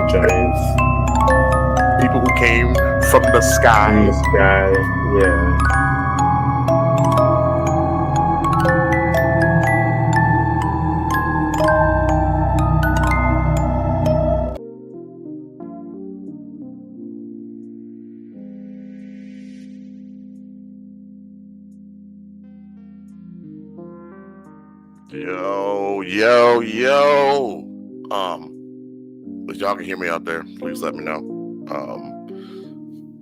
giants People who came from the in the sky. sky. Yeah. Yo, yo, yo. If y'all can hear me out there, please let me know.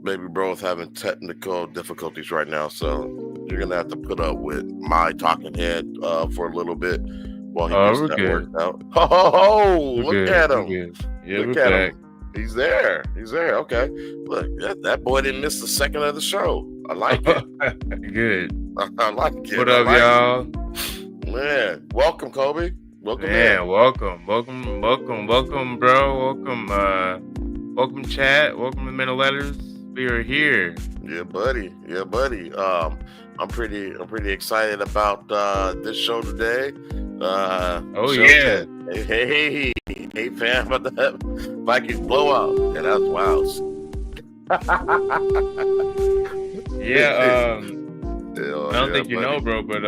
Baby bro is having technical difficulties right now, so you're gonna have to put up with my talking head for a little bit while he gets We're that good. worked out. Oh, We're look good. at We're him. good. Yeah, Look we're at back. him. He's there. He's there. Okay. Look, that boy didn't miss a second of the show. I like it. Good. I like it. What I up, like y'all? it. Man, welcome, Kobe. Welcome Man, in. welcome, bro. Welcome, chat. Welcome to Men of Letters. We are here. Yeah, buddy. Yeah, buddy. I'm pretty excited about this show today. Oh, show yeah. 10. Hey, fam, about that Vikings blowout. Yeah, that's wild. Yeah, Yeah, I don't think you buddy. know, bro, but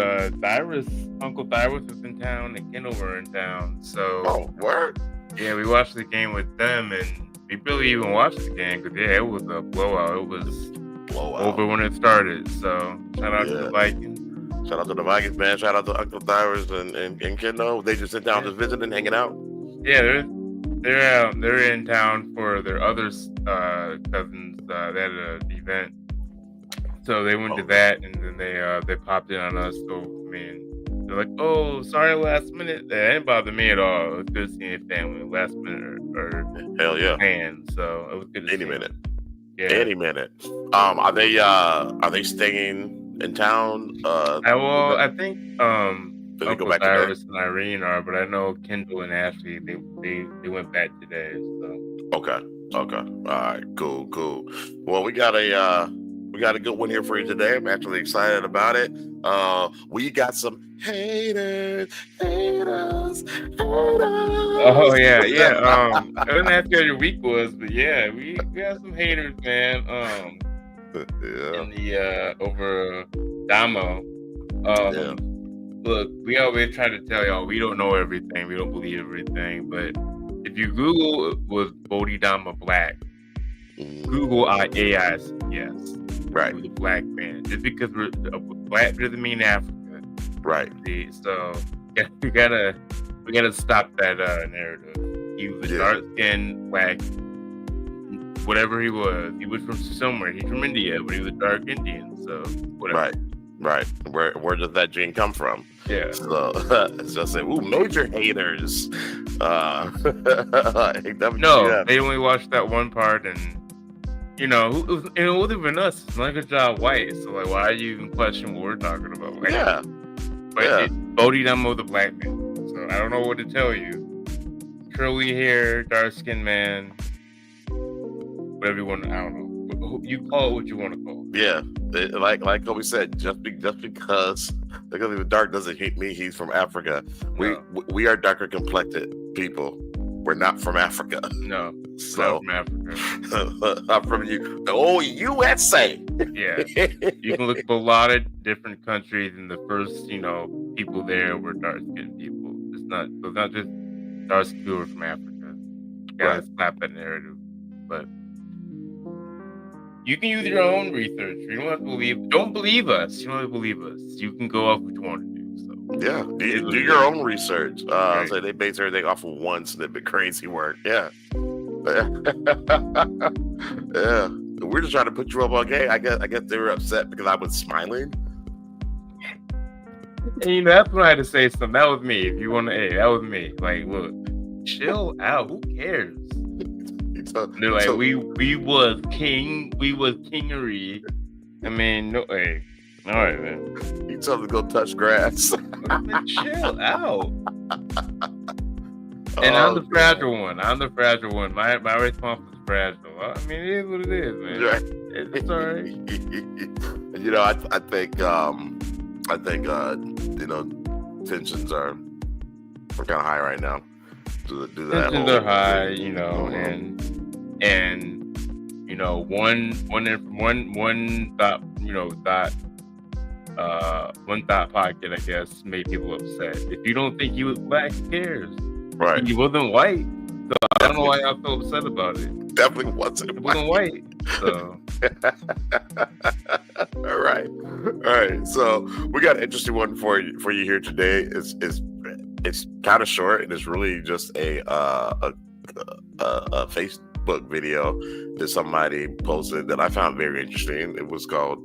Uncle Tyrus was in town and Kendall were in town. So, Oh, word. yeah, we watched the game with them, and we barely even watched the game because, yeah, it was a blowout. It was Blowout. over when it started. So, shout out to the Vikings. Shout out to the Vikings, man. Shout out to Uncle Tyrus and Kendall. They just sit down, just visiting, hanging out. Yeah, they're in town for their other cousins. They had an event, so they went to that, and then they popped in on us. So I mean, they're like, "Oh, sorry, last minute." That didn't bother me at all. It was good seeing family last minute or Hell yeah. fans. So it was good to Any see minute. them. Yeah. Any minute. Are they staying in town? I think Did they go Uncle back today? Cyrus and Irene are, but I know Kendall and Ashley they went back today. So Okay. All right. Cool. Well, we got a good one here for you today. I'm actually excited about it. We got some haters. Oh yeah. I don't know how your week was, but yeah, we got some haters, man. Yeah. In the over Damo. Yeah. Look, we always try to tell y'all we don't know everything, we don't believe everything, but if you Google was Bodhidharma black, Google AI yes. Right. He was a black man. Just because we're black doesn't mean Africa. Right. See, so we gotta stop that narrative. He was a dark-skinned black, whatever he was. He was from somewhere. He's from India, but he was dark Indian. So whatever. Right. Where does that gene come from? Yeah. So just say, ooh, major haters. No, they only watched that one part, and it wasn't even us. It's like a job white. So like, why are you even question what we're talking about? Like, yeah. But Bodhidharma was a black man. So I don't know what to tell you. Curly hair, dark skinned man, whatever you want. I don't know. You call it what you want to call it. Yeah, like Kobe said, just because he was dark doesn't mean he's from Africa. No. We are darker complected people. We're not from Africa. No, So not from Africa. I'm from USA. Yeah, you can look up a lot of different countries, and the first people there were dark skinned people. It's not just dark skinned people from Africa. You gotta slap that narrative, but. You can use your own research. You don't have to don't believe us. You don't have to believe us. You can go off what you want to do. So yeah, do your own research. So they base everything off of one snippet. Crazy work. Yeah. Yeah. We're just trying to put you up on game. I guess they were upset because I was smiling. And that's when I had to say something. That was me. If you want to, that was me. Like, look, chill out. Who cares? They're like, we was kingery. I mean, no, hey, all right, man. You told them to go touch grass. Man, chill out. And I'm the fragile one. My response is fragile. I mean, it is what it is, man. Right. It's all right. I think tensions are kind of high right now. do that Tensions are whole high, thing. you know, and you know, one thought, you know, one thought pocket, I guess, made people upset. If you don't think he was black, who cares? Right. He wasn't white, so I don't know why y'all so upset about it. Definitely wasn't. He wasn't white, so. All right. So we got an interesting one for you here today. It's kind of short, and it's really just a Facebook video that somebody posted that I found very interesting. It was called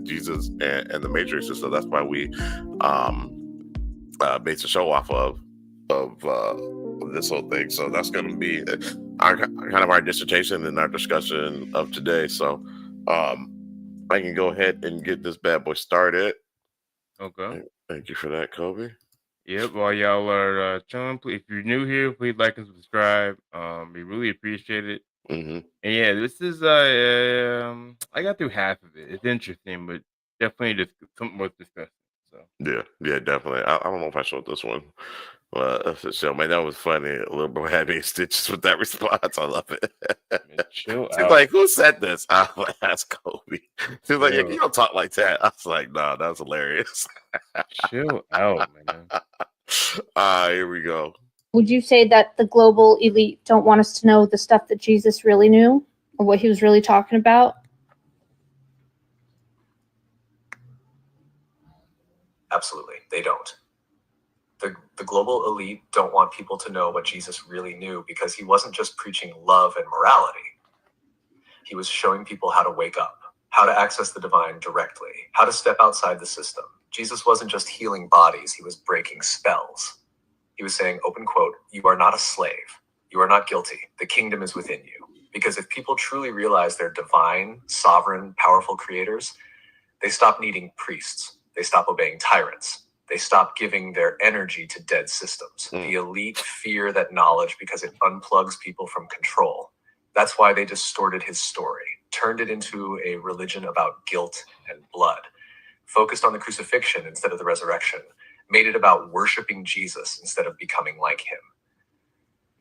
Jesus and the Matrix, and so that's why we based a show off of this whole thing. So that's going to be our dissertation and our discussion of today. So I can go ahead and get this bad boy started. Okay. Thank you for that, Kobe. Yep. While y'all are chilling, if you're new here, please like and subscribe. We really appreciate it. Mm-hmm. And yeah, this is I got through half of it. It's interesting, but definitely just something worth discussing. So Yeah, definitely. I don't know if I showed this one. So man, that was funny. A little bit happy stitches with that response. I love it. man, chill She's out. like, "Who said this?" I was like, "That's Kobe." She's like, Chill. "You don't talk like that." I was like, "No, that's hilarious." Chill out, man. Here we go. Would you say that the global elite don't want us to know the stuff that Jesus really knew or what he was really talking about? Absolutely, they don't. The global elite don't want people to know what Jesus really knew because he wasn't just preaching love and morality. He was showing people how to wake up, how to access the divine directly, how to step outside the system. Jesus wasn't just healing bodies, he was breaking spells. He was saying, open quote, "You are not a slave. You are not guilty. The kingdom is within you." Because if people truly realize they're divine, sovereign, powerful creators, they stop needing priests. They stop obeying tyrants. They stop giving their energy to dead systems. The elite fear that knowledge because it unplugs people from control. That's why they distorted his story, turned it into a religion about guilt and blood, focused on the crucifixion instead of the resurrection, made it about worshiping Jesus instead of becoming like him.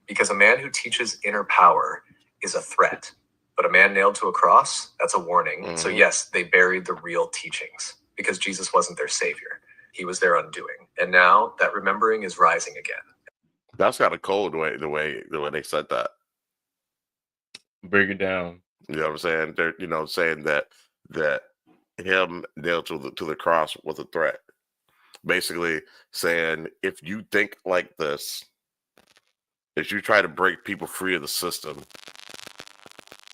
Because a man who teaches inner power is a threat, but a man nailed to a cross, that's a warning. So yes, they buried the real teachings because Jesus wasn't their savior. He was their undoing. And now that remembering is rising again. That's kind of cold the way they said that. Break it down. You know what I'm saying? They're saying that him nailed to the cross was a threat. Basically saying, if you think like this, if you try to break people free of the system,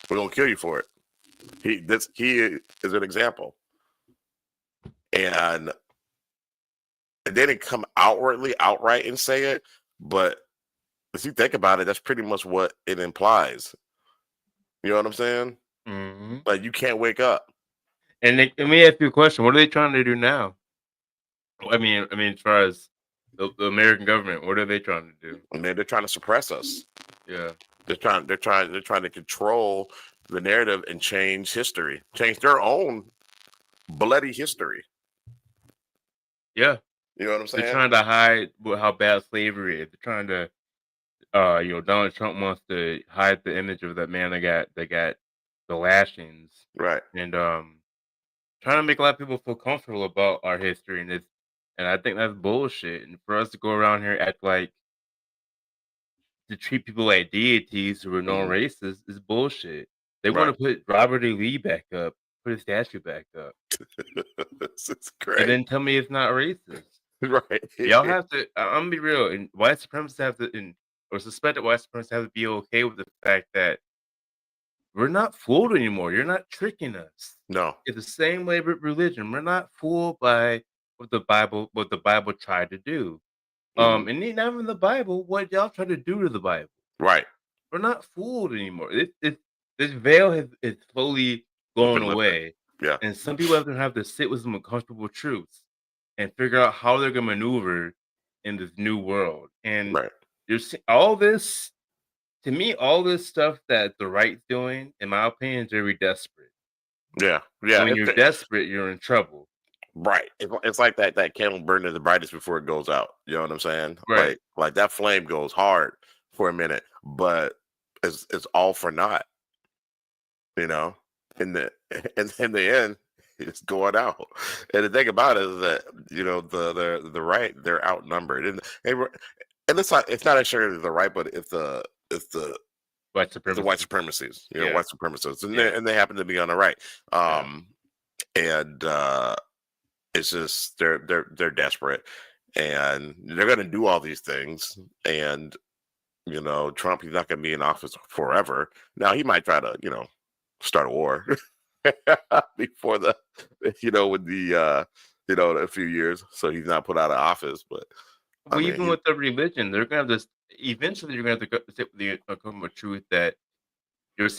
we're gonna kill you for it. He is an example. And they didn't come outright and say it, but if you think about it, that's pretty much what it implies. You know what I'm saying? Mm-hmm. Like, you can't wake up. And let me ask you a question: what are they trying to do now? I mean, as far as the American government, what are they trying to do? I mean, they're trying to suppress us. Yeah, They're trying to control the narrative and change history, change their own bloody history. yeah. You know what I'm saying? They're trying to hide how bad slavery is. They're trying to, Donald Trump wants to hide the image of that man that got the lashings, Right. and trying to make a lot of people feel comfortable about our history, and I think that's bullshit. And for us to go around here act like to treat people like deities who are non-racist is bullshit. They want to put Robert E. Lee back up, put his statue back up. It's great. And then tell me it's not racist. Right. Y'all have to, I'm gonna be real, and white supremacists have to, or suspected white supremacists have to be okay with the fact that we're not fooled anymore. You're not tricking us. No. It's the same way with religion. We're not fooled by what the Bible tried to do. And not even the Bible, what y'all try to do to the Bible. Right. We're not fooled anymore. This veil is slowly going away. Yeah. And some people have to sit with some uncomfortable truths and figure out how they're gonna maneuver in this new world. And there's all this, to me, all this stuff that the right's doing, in my opinion, is very desperate. Yeah. Yeah. And when you're desperate, you're in trouble. Right. It's like that candle burning the brightest before it goes out. You know what I'm saying? Right. Like that flame goes hard for a minute, but it's all for naught. You know, in the in the end, it's going out. And the thing about it is that the right, they're outnumbered, and it's not necessarily the right, but it's the White the supremacy. white supremacists, Yeah. white supremacists, and Yeah. they happen to be on the right. Yeah. And it's just they're desperate, and they're going to do all these things. And Trump, he's not going to be in office forever. Now he might try to start a war before with the a few years, so he's not put out of office. But Well, even with the religion, they're gonna have this. Eventually, you're gonna have to sit with the uncomfortable truth that your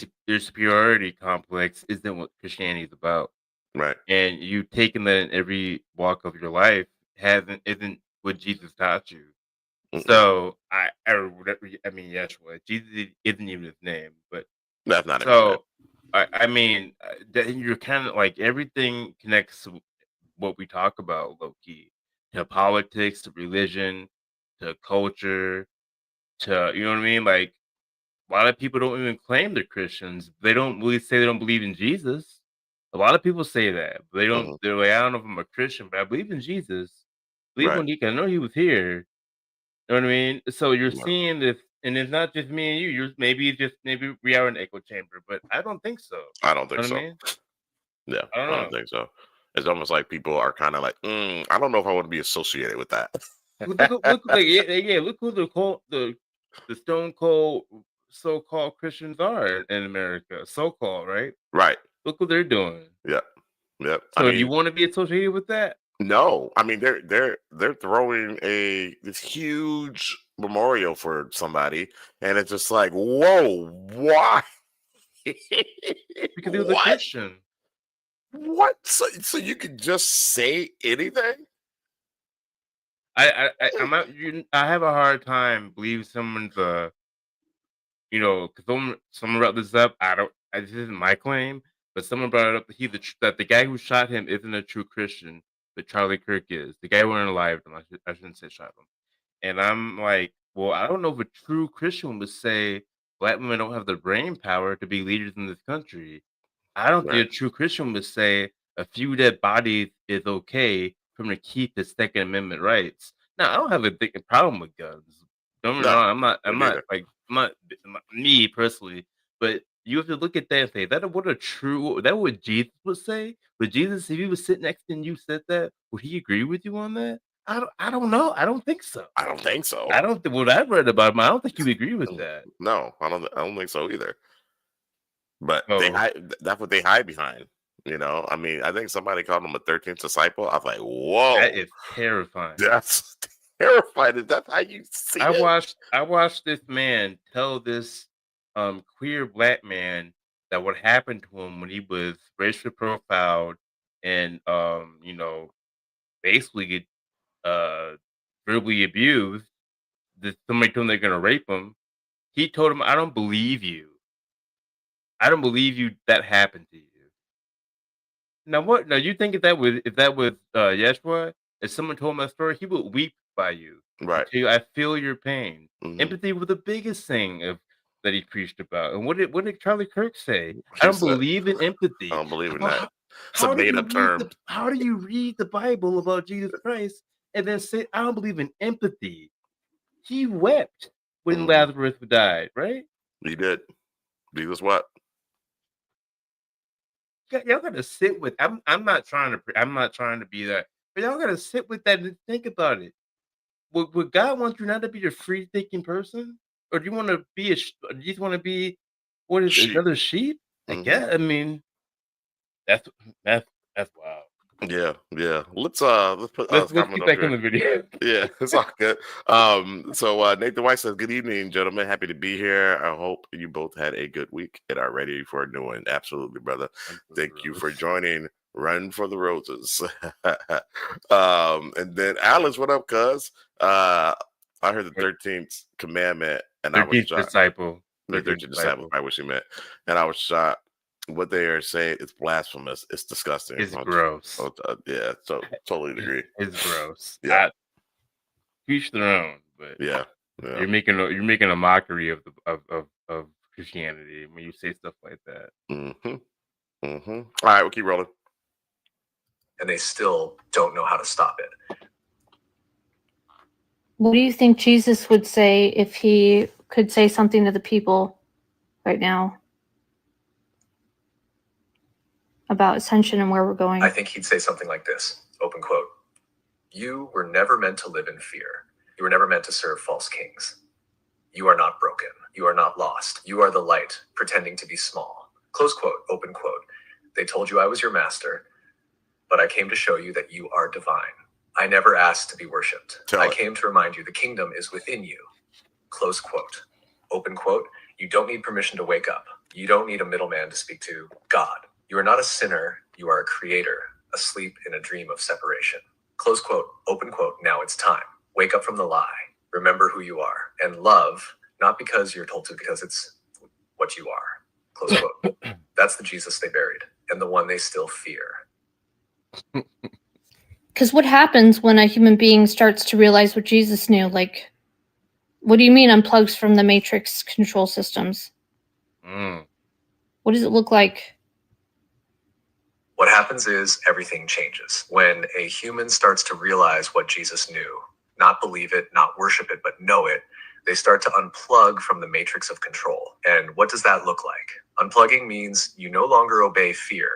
superiority complex isn't what Christianity is about, right, and you taking that in every walk of your life isn't what Jesus taught you. Mm-mm. So I mean, Yeshua, Jesus isn't even his name, but that's not it. so I mean, you're kind of like everything connects to what we talk about, low key, to politics, to religion, to culture, to you know what I mean. Like a lot of people don't even claim they're Christians. They don't really say they don't believe in Jesus. A lot of people say that, but they don't. Mhm. They're like, I don't know if I'm a Christian, but I believe in Jesus. Believe Right. when I know he was here. You know what I mean? So you're Right. seeing this, and it's not just me and you. Maybe we are an echo chamber, but I don't think so. I don't think You know so. what I mean? Yeah, I I don't don't know. think so. It's almost like people are kind of like, I don't know if I want to be associated with that. Look, like, yeah. Look who the stone cold so-called Christians are in America. So-called, right? Right. Look what they're doing. Yep. I So do you mean, want to be associated with that? no. I mean, they're throwing this huge memorial for somebody, and it's just like, whoa, why? Because he was a What? Christian. What? So you could just say anything? I have a hard time believing someone's because someone brought this up. This isn't my claim, but someone brought it up that the guy who shot him isn't a true Christian, but Charlie Kirk is. The guy who went alive him. I shouldn't say shot him. And I'm like, well, I don't know if a true Christian would say black women don't have the brain power to be leaders in this country. I don't Right. think a true Christian would say a few dead bodies is okay for him to keep his Second Amendment rights. Now, I don't have a big problem with guns. Don't get me No, wrong. I'm me not neither. like I'm not me personally, but you have to look at that and say that what Jesus would say. Would Jesus, if he was sitting next to you and you said that, would he agree with you on that? I don't know. I don't think so. I don't think so. I don't think what I've read about him. I don't think he would agree with that. No, I don't think so either. But So they hide. That's what they hide behind. I mean, I think somebody called him a 13th disciple. I was like, whoa, that is terrifying. that's terrifying. Is that how you see I it? watched this man tell this queer black man that what happened to him when he was racially profiled and basically verbally abused. That somebody told him they're gonna rape him. He told him, "I don't believe you. I don't believe you that happened to you." Now what? Now you think if that was Yeshua, if someone told him that story, he would weep by you. Right. Tell you, I feel your pain. Mhm. Empathy was the biggest thing that he preached about. And what did Charlie Kirk say? He I don't said, believe in empathy. I don't believe in Well, that. It's a do you made up read term. how do you read the Bible about Jesus Christ and then say I don't believe in empathy? He wept when Mhm. Lazarus died, right? He did. Jesus what? Y'all gotta sit with. I'm not trying to be that, but y'all gotta sit with that and think about it. Would God want you not to be a free thinking person, or do you want to be do you just want to be what is it, Sheep. another sheep? I Mhm. guess. I mean, that's that's wild. Yeah. Let's put Let's comment get up back in here. the video. Yeah, it's all good. So Nathan White says, "Good evening, gentlemen. Happy to be here. I hope you both had a good week and are ready for a new one." Absolutely, brother. Thank you for joining Run for the Roses. And then Alice, what up, cuz? I heard the 13th commandment and I was 13th shocked. disciple. The 13th disciple, I wish he meant. And I was shocked. what they are saying is blasphemous. It's disgusting. It's gross. Yeah, so totally agree. It's gross. Yeah. Each their own, but Yeah. you're making a mockery of of Christianity when you say stuff like that. All right, we'll keep rolling. And they still don't know how to stop it. What do you think Jesus would say if he could say something to the people right now about ascension and where we're going? I think he'd say something like this, open quote, "You were never meant to live in fear. You were never meant to serve false kings. You are not broken. You are not lost. You are the light, pretending to be small." Close quote, open quote. "They told you I was your master, but I came to show you that you are divine. I never asked to be worshipped. I came to remind you the kingdom is within you." Close quote. Open quote. "You don't need permission to wake up. You don't need a middleman to speak to God. You are not a sinner. You are a creator, asleep in a dream of separation." Close quote. Open quote. "Now it's time. Wake up from the lie. Remember who you are. And love, not because you're told to, because it's what you are." Close quote. That's the Jesus they buried, and the one they still fear. Because what happens when a human being starts to realize what Jesus knew? Like, what do you mean unplugs from the matrix control systems? What does it look like? What happens is everything changes. When a human starts to realize what Jesus knew, not believe it, not worship it, but know it, they start to unplug from the matrix of control. And what does that look like? Unplugging means you no longer obey fear.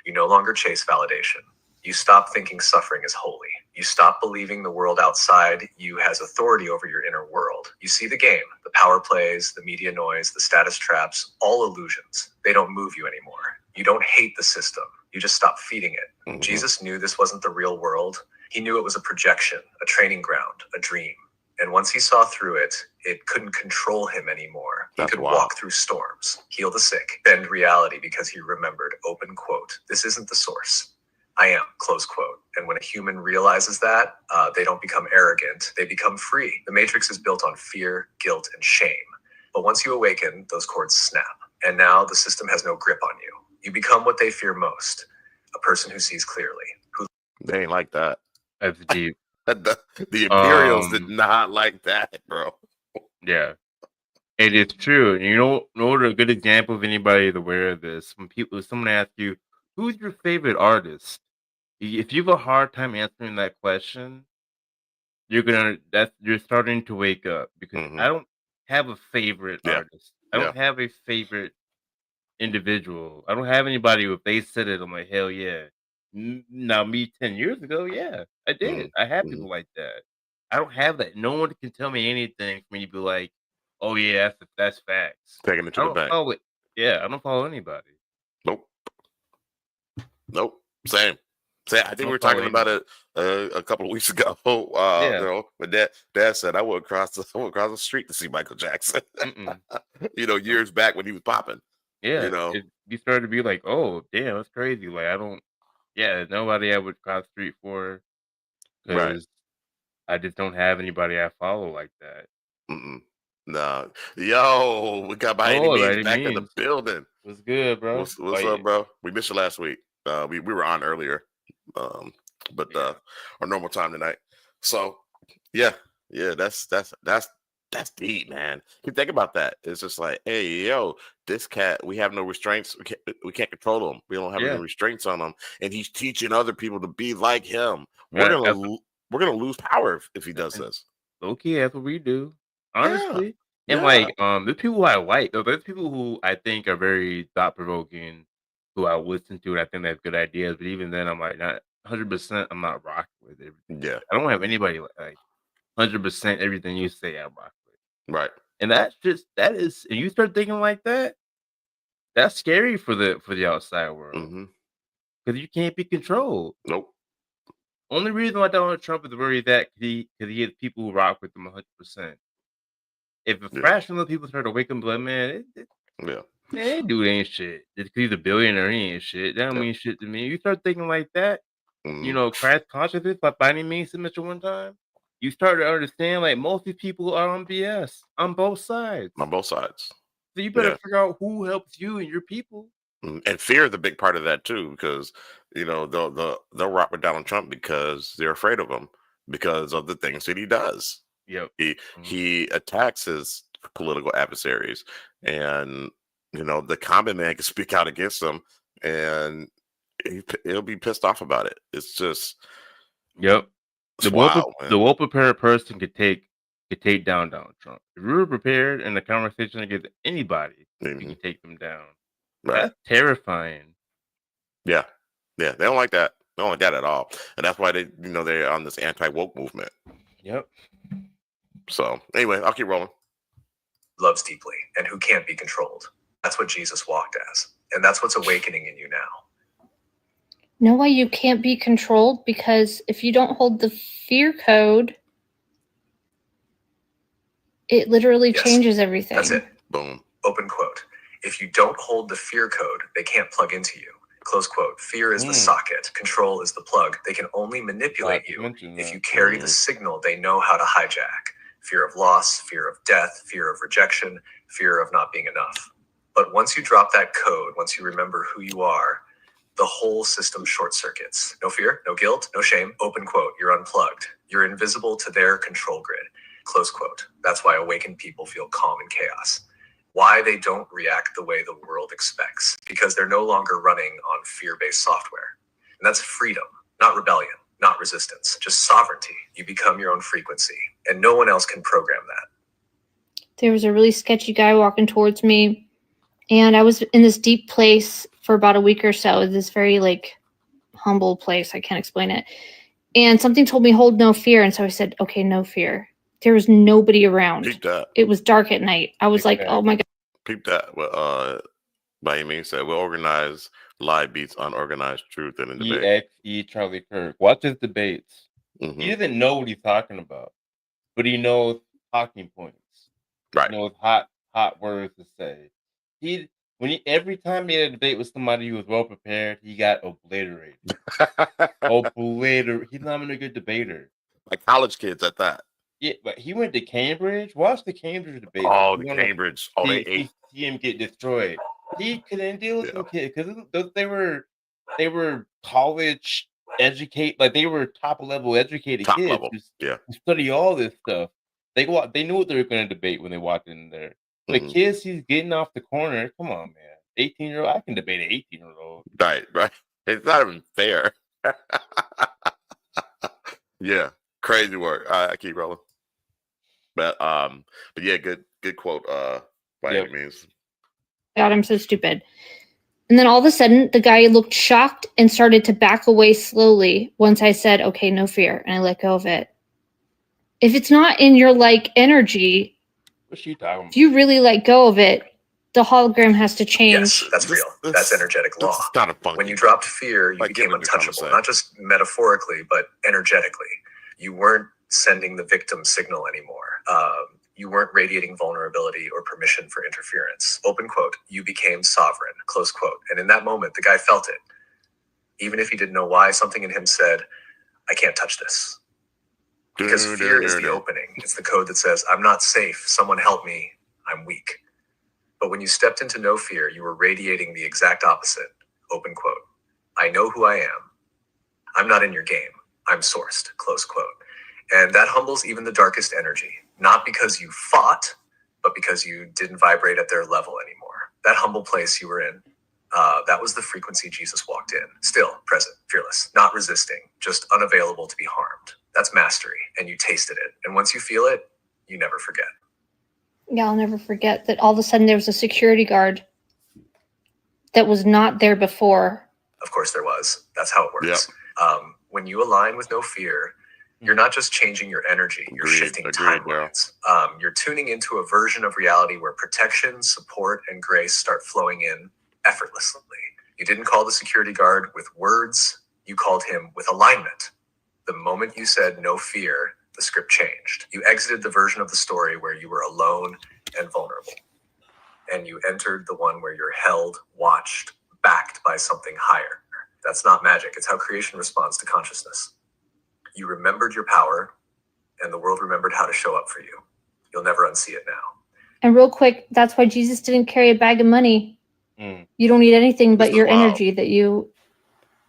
You no longer chase validation. You stop thinking suffering is holy. You stop believing the world outside you has authority over your inner world. You see the game, the power plays, the media noise, the status traps, all illusions. They don't move you anymore. You don't hate the system. You just stop feeding it. Jesus knew this wasn't the real world. He knew it was a projection, a training ground, a dream. And once he saw through it, it couldn't control him anymore. He could walk through storms, heal the sick, bend reality because he remembered, open quote, "This isn't the source. I am," close quote. And when a human realizes that, they don't become arrogant, they become free. The matrix is built on fear, guilt, and shame. But once you awaken, those cords snap. And now the system has no grip on you. You become what they fear most, a person who sees clearly. They ain't like that. That's deep. The Imperials did not like that, bro. Yeah. It is true. And you know a good example of anybody aware of this? When someone asks you, who's your favorite artist? If you have a hard time answering that question, you're starting to wake up, because I don't have a favorite artist. I don't have a favorite individual. I don't have anybody who, if they said it, I'm like, hell yeah. Now, me 10 years ago, yeah, I did. I had people like that. I don't have that. No one can tell me anything for me to be like, oh yeah, that's facts. Taking it to the bank. I don't follow anybody. Nope. Same. I think we were talking about it a couple of weeks ago. You know, but Dad said I went across the street to see Michael Jackson. You know, years back when he was popping. Yeah, you know, you started to be like, oh damn, that's crazy. Like nobody I would cross the street for, because I just don't have anybody I follow like that. No, yo, we got by any means back in the building. What's good, bro? What's up, bro? We missed you last week. We were on earlier, but our normal time tonight. So yeah, that's deep, man. You think about that. It's just like, hey, yo, this cat, we have no restraints. We can't control him. We don't have any restraints on him, and he's teaching other people to be like him. We're gonna lose power if he does this. Okay, that's what we do, honestly. And like, there's people who I like. There's people who I think are very thought provoking, who I listen to, and I think they have good ideas. But even then, I'm like, not 100%. I'm not rocking with it. Yeah, I don't have anybody like 100% everything you say I rock with. Right. And that is, and you start thinking like that, that's scary for the outside world, because you can't be controlled. Nope. Only reason why Donald Trump is worried that because he has people who rock with him 100%. If a fraction of people start to wake up and be like, man, that dude ain't shit. Just because he's a billionaire, he ain't shit. That don't mean shit to me. You start thinking like that, you know, crash consciousness, by any means, signature one time. You start to understand, like, most of these people are on BS on both sides. On both sides. So you better figure out who helps you and your people. And fear is a big part of that too, because they'll rock with Donald Trump because they're afraid of him because of the things that he does. Yep. He attacks his political adversaries, and the common man can speak out against them, and he'll be pissed off about it. It's just Yep. it's The wild, man. well prepared person could take down Donald Trump. If you were prepared in a conversation against anybody, you Mhm. can take them down. Right. That's terrifying. Yeah, they don't like that. They don't like that at all, and that's why they're on this anti-woke movement. Yep. So anyway, I'll keep rolling. Loves deeply and who can't be controlled. That's what Jesus walked as. And that's what's awakening in you now. Know why you can't be controlled? Because if you don't hold the fear code, it literally Yes, changes everything. That's it. Boom. Open quote. If you don't hold the fear code, they can't plug into you. Close quote. Fear is the socket. Control is the plug. They can only manipulate you if you carry the signal they know how to hijack. Fear of loss, fear of death, fear of rejection, fear of not being enough. But once you drop that code, once you remember who you are, the whole system short circuits. No fear, no guilt, no shame. Open quote. You're unplugged. You're invisible to their control grid. Close quote. That's why awakened people feel calm in chaos. Why they don't react the way the world expects. Because they're no longer running on fear-based software. And that's freedom, not rebellion, not resistance, just sovereignty. You become your own frequency, and no one else can program that. There was a really sketchy guy walking towards me, and I was in this deep place for about a week or so, this very humble place. I can't explain it. And something told me hold no fear, and so I said, okay, no fear. There was nobody around. Peep that. It was dark at night. I was like, oh my God. Peep that. Well, by any means said, we'll organize live beats unorganized truth in a debate. EXE Charlie Kirk. Watch his debates. Mhm. He doesn't know what he's talking about, but he knows talking points. Right. He knows hot words to say. Every time he had a debate with somebody who was well prepared, he got obliterated. He's not even a good debater. Like college kids at that. Yeah, but he went to Cambridge. Watch the Cambridge debate. Oh, the Cambridge. Oh, they ate. See him get destroyed. He couldn't deal with them kids because they were college educate, like they were top level educated Top kids level. who study all this stuff. They knew what they were going to debate when they walked in there. The kids he's getting off the corner. Come on, man. 18-year-old. I can debate an 18-year-old. Right. It's not even fair. Yeah, crazy work. I keep rolling. But yeah, good quote. By any means. God, I'm so stupid. And then all of a sudden, the guy looked shocked and started to back away slowly once I said, okay, no fear. And I let go of it. If it's not in your energy, what's she talking about? If you really let go of it, the hologram has to change. Yes, that's real. That's energetic law. It's kind of funky. When you dropped fear, you became untouchable, not just metaphorically, but energetically. You weren't sending the victim signal anymore. You weren't radiating vulnerability or permission for interference. Open quote, you became sovereign, close quote. And in that moment, the guy felt it. Even if he didn't know why, something in him said, I can't touch this. Because fear is the opening. It's the code that says, I'm not safe. Someone help me. I'm weak. But when you stepped into no fear, you were radiating the exact opposite. Open quote. I know who I am. I'm not in your game. I'm sourced, close quote. And that humbles even the darkest energy. Not because you fought, but because you didn't vibrate at their level anymore. That humble place you were in, that was the frequency Jesus walked in. Still present, fearless, not resisting, just unavailable to be harmed. That's mastery, and you tasted it. And once you feel it, you never forget. Yeah, I'll never forget that all of a sudden there was a security guard that was not there before. Of course there was. That's how it works. Yep. When you align with no fear, you're not just changing your energy, you're shifting timelines. You're tuning into a version of reality where protection, support, and grace start flowing in effortlessly. You didn't call the security guard with words, you called him with alignment. The moment you said no fear, the script changed. You exited the version of the story where you were alone and vulnerable. And you entered the one where you're held, watched, backed by something higher. That's not magic. It's how creation responds to consciousness. You remembered your power, and the world remembered how to show up for you. You'll never unsee it now. And real quick, that's why Jesus didn't carry a bag of money. Mm. You don't need anything but This is your wild. energy that you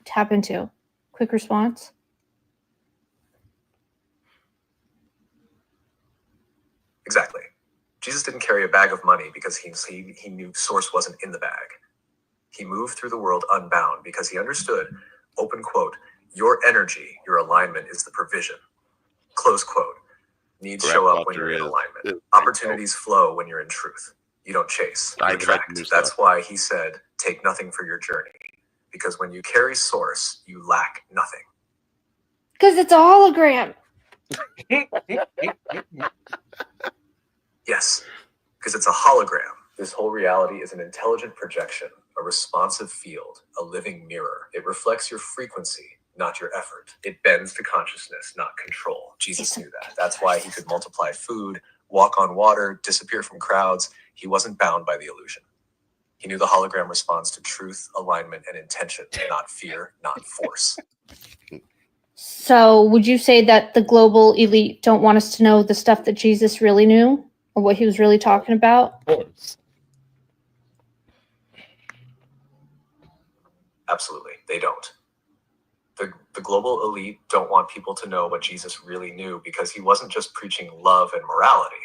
tap into. Quick response. Exactly. Jesus didn't carry a bag of money because he knew source wasn't in the bag. He moved through the world unbound because he understood, open quote, your energy, your alignment is the provision. Close quote. Needs Rap show up when culture you're in is alignment. Opportunities flow when you're in truth. You don't chase, you I like attract. new That's stuff. why he said, take nothing for your journey. Because when you carry source, you lack nothing. Because it's a hologram. Yes, because it's a hologram. This whole reality is an intelligent projection, a responsive field, a living mirror. It reflects your frequency, not your effort. It bends to consciousness, not control. Jesus knew that. That's why he could multiply food, walk on water, disappear from crowds. He wasn't bound by the illusion. He knew the hologram responds to truth, alignment, and intention, not fear, not force. So, would you say that the global elite don't want us to know the stuff that Jesus really knew or what he was really talking about? Of course. Absolutely, they don't. The global elite don't want people to know what Jesus really knew because he wasn't just preaching love and morality.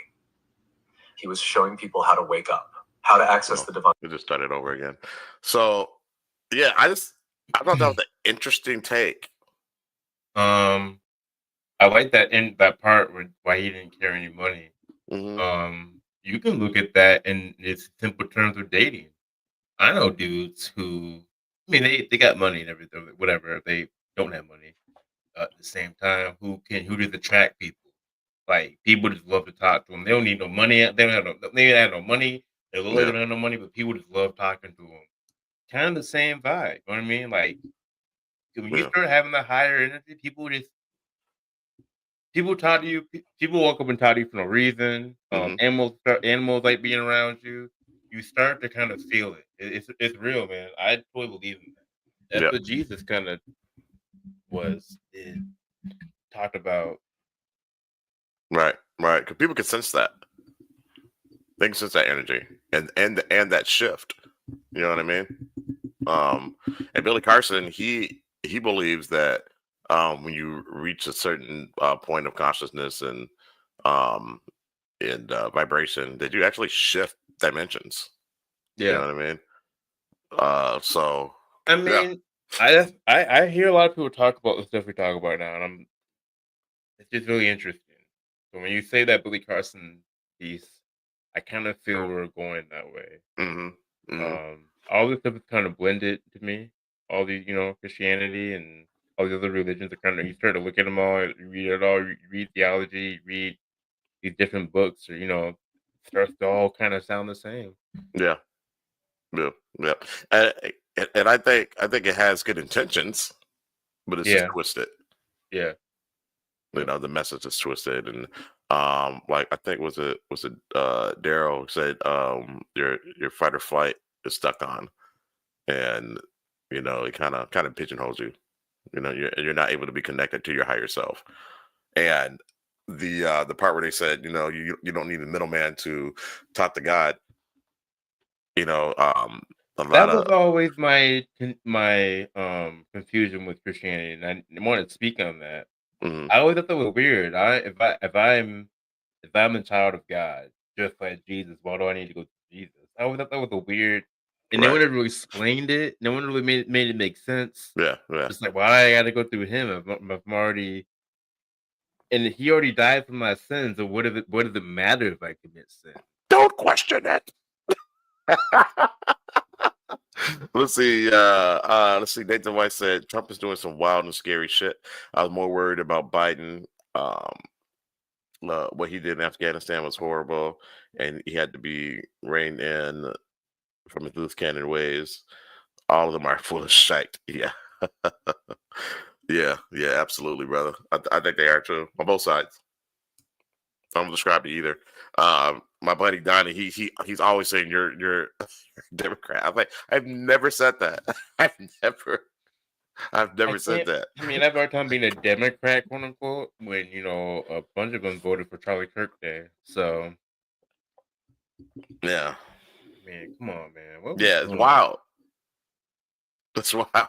He was showing people how to wake up, how to access the divine. We just started over again. So, yeah, I thought that was an interesting take. I like that in that part where why he didn't carry any money. Mhm. You can look at that in its simple terms of dating. I know dudes who, I mean, they got money and everything, whatever. They don't have money at the same time. Who just attract people? Like people just love to talk to them. They don't need no money. They don't have no money. They look like they don't have no money, but people just love talking to them. Kind of the same vibe. You know what I mean? Like when you Yeah. start having the higher energy, people talk to you. People walk up and talk to you for no reason. Mhm. Animals like being around you. You start to kind of feel it. It's real, man. I totally believe in that. That's Yep. what Jesus kind of talked about. Right. Because people can sense that. They can sense that energy and that shift. You know what I mean? And Billy Carson, he believes that when you reach a certain point of consciousness and vibration, that you actually shift dimensions. You know Yeah, what I mean? So I yeah. mean, I hear a lot of people talk about the stuff we talk about now, and it's just really interesting. So when you say that Billy Carson piece, I kind of feel we're going that way. Mm-hmm. All this stuff is kind of blended to me. All these, Christianity and all the other religions are kind of, you start to look at them all, you read it all, you read theology, you read these different books, or, it starts to all kind of sound the same. Yeah. And I think it has good intentions, but it's just twisted. Yeah. You know, the message is twisted, and like I think was it Daryl said your fight or flight is stuck on, and it kind of pigeonholes you. You're not able to be connected to your higher self, and the part where they said you don't need a middleman to talk to God. A That lot was of always my confusion with Christianity, and I wanted to speak on that. mhm. I always thought that was weird. If I'm a child of God, just like Jesus, why do I need to go to Jesus? I always thought that was a weird, and no Right. one ever really explained it. No one really made it make sense. Yeah. It's like, why I got to go through him if I'm already, and he already died for my sins. So what does it matter if I commit sin? Don't question it. Let's see. Nathan White said Trump is doing some wild and scary shit. I was more worried about Biden. What he did in Afghanistan was horrible, and he had to be reined in from his loose cannon ways. All of them are full of shite. Yeah. Yeah, absolutely, brother. I think they are too on both sides. I don't describe it either. My buddy Donnie, he's always saying you're a Democrat. I'm like, I've never said that. I've never said that. I mean, I have a hard time being a Democrat, quote unquote, when a bunch of them voted for Charlie Kirk there. So Yeah. man, come on, man. What was Yeah, it's going on? wild. It's wild.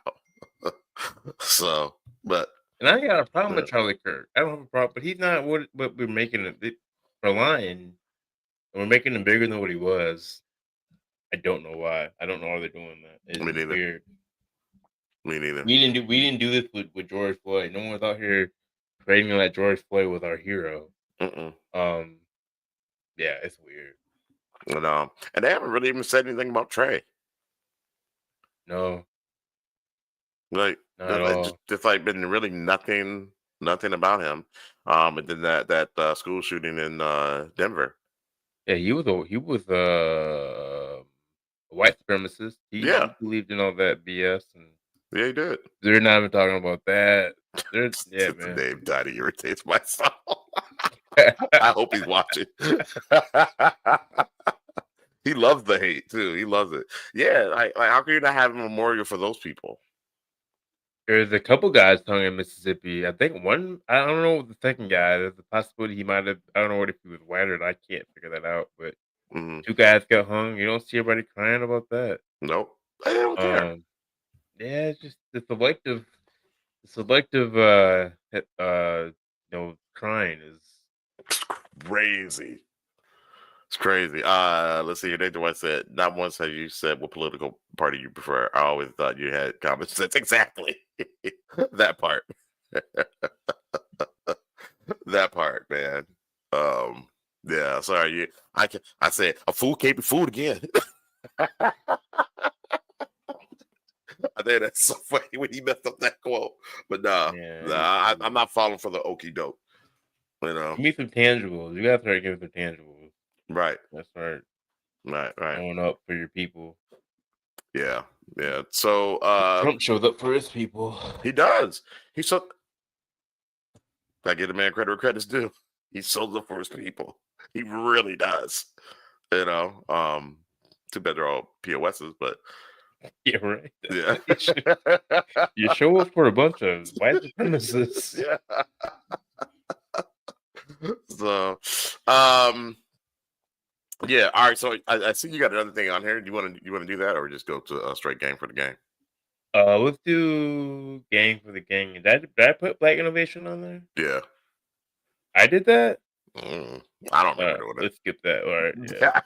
So, but And I got a problem with Yeah. Charlie Kirk. I don't have a problem, but he's not what we're making it for Lion. We're making him bigger than what he was. I don't know why. I don't know why they're doing that. It's Me neither. weird. me neither. We didn't do this with George Floyd. No one's out here trading like George Floyd was our hero. Mm-mm. Yeah, it's weird. And they haven't really even said anything about Trey. No, Like, not at all. just like been really nothing about him. And then that school shooting in Denver. Yeah, he was a white supremacist. He believed in all that BS, and Yeah, he did. they're not even talking about that. Yeah, The man. name Daddy irritates my soul. I hope he's watching. He loves the hate too. He loves it. Yeah, like how can you not have a memorial for those people? There's a couple guys hung in Mississippi. I think one. I don't know the second guy. There's a possibility he might have. I don't know if he was white or not. I can't figure that out. But Mhm. 2 guys got hung. You don't see everybody crying about that. Nope. I don't care. Yeah, it's just the selective, crying is. It's crazy. It's crazy. Let's see. Nathan White said, "Not once have you said what political party you prefer. I always thought you had common sense." Exactly. That part. That part, man. Yeah. Sorry. I said a fool can't be fooled again. I think that's so funny when he messed up that quote. But I'm not falling for the okie doke. You know. Give me some tangibles. You gotta start giving some tangibles. Right. That's right. Right. Showing up for your people. Yeah. So Trump shows up for his people. he does. I give the man credit where credit's due. He shows up for his people. He really does. You know. Too bad they're all POSs, but Yeah, right. yeah. You show up for a bunch of white supremacists. Yeah. So, yeah. All right. So I see you got another thing on here. Do you want to do that, or just go to a straight game for the game? Let's do gang for the gang. Did I put Black Innovation on there? Yeah. I did that. I don't remember doing it. Let's skip that. All right. Yeah.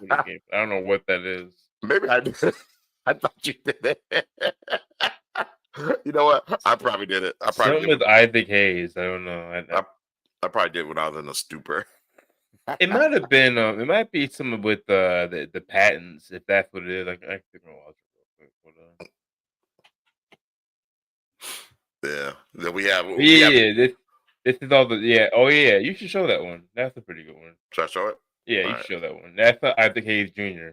I don't know what that is. Maybe I did. I thought you did it. You know what? I probably did it. I probably Something with Isaac Hayes. I don't know. I probably did when I was in a stupor. It might have been. It might be something with the patents, if that's what it is. I can watch it real quick. Hold on. Yeah. Then we have. This is all the. Yeah. Oh yeah. You should show that one. That's a pretty good one. Should I show it? Yeah, All you right. should show that one. That's Isaac Hayes Jr.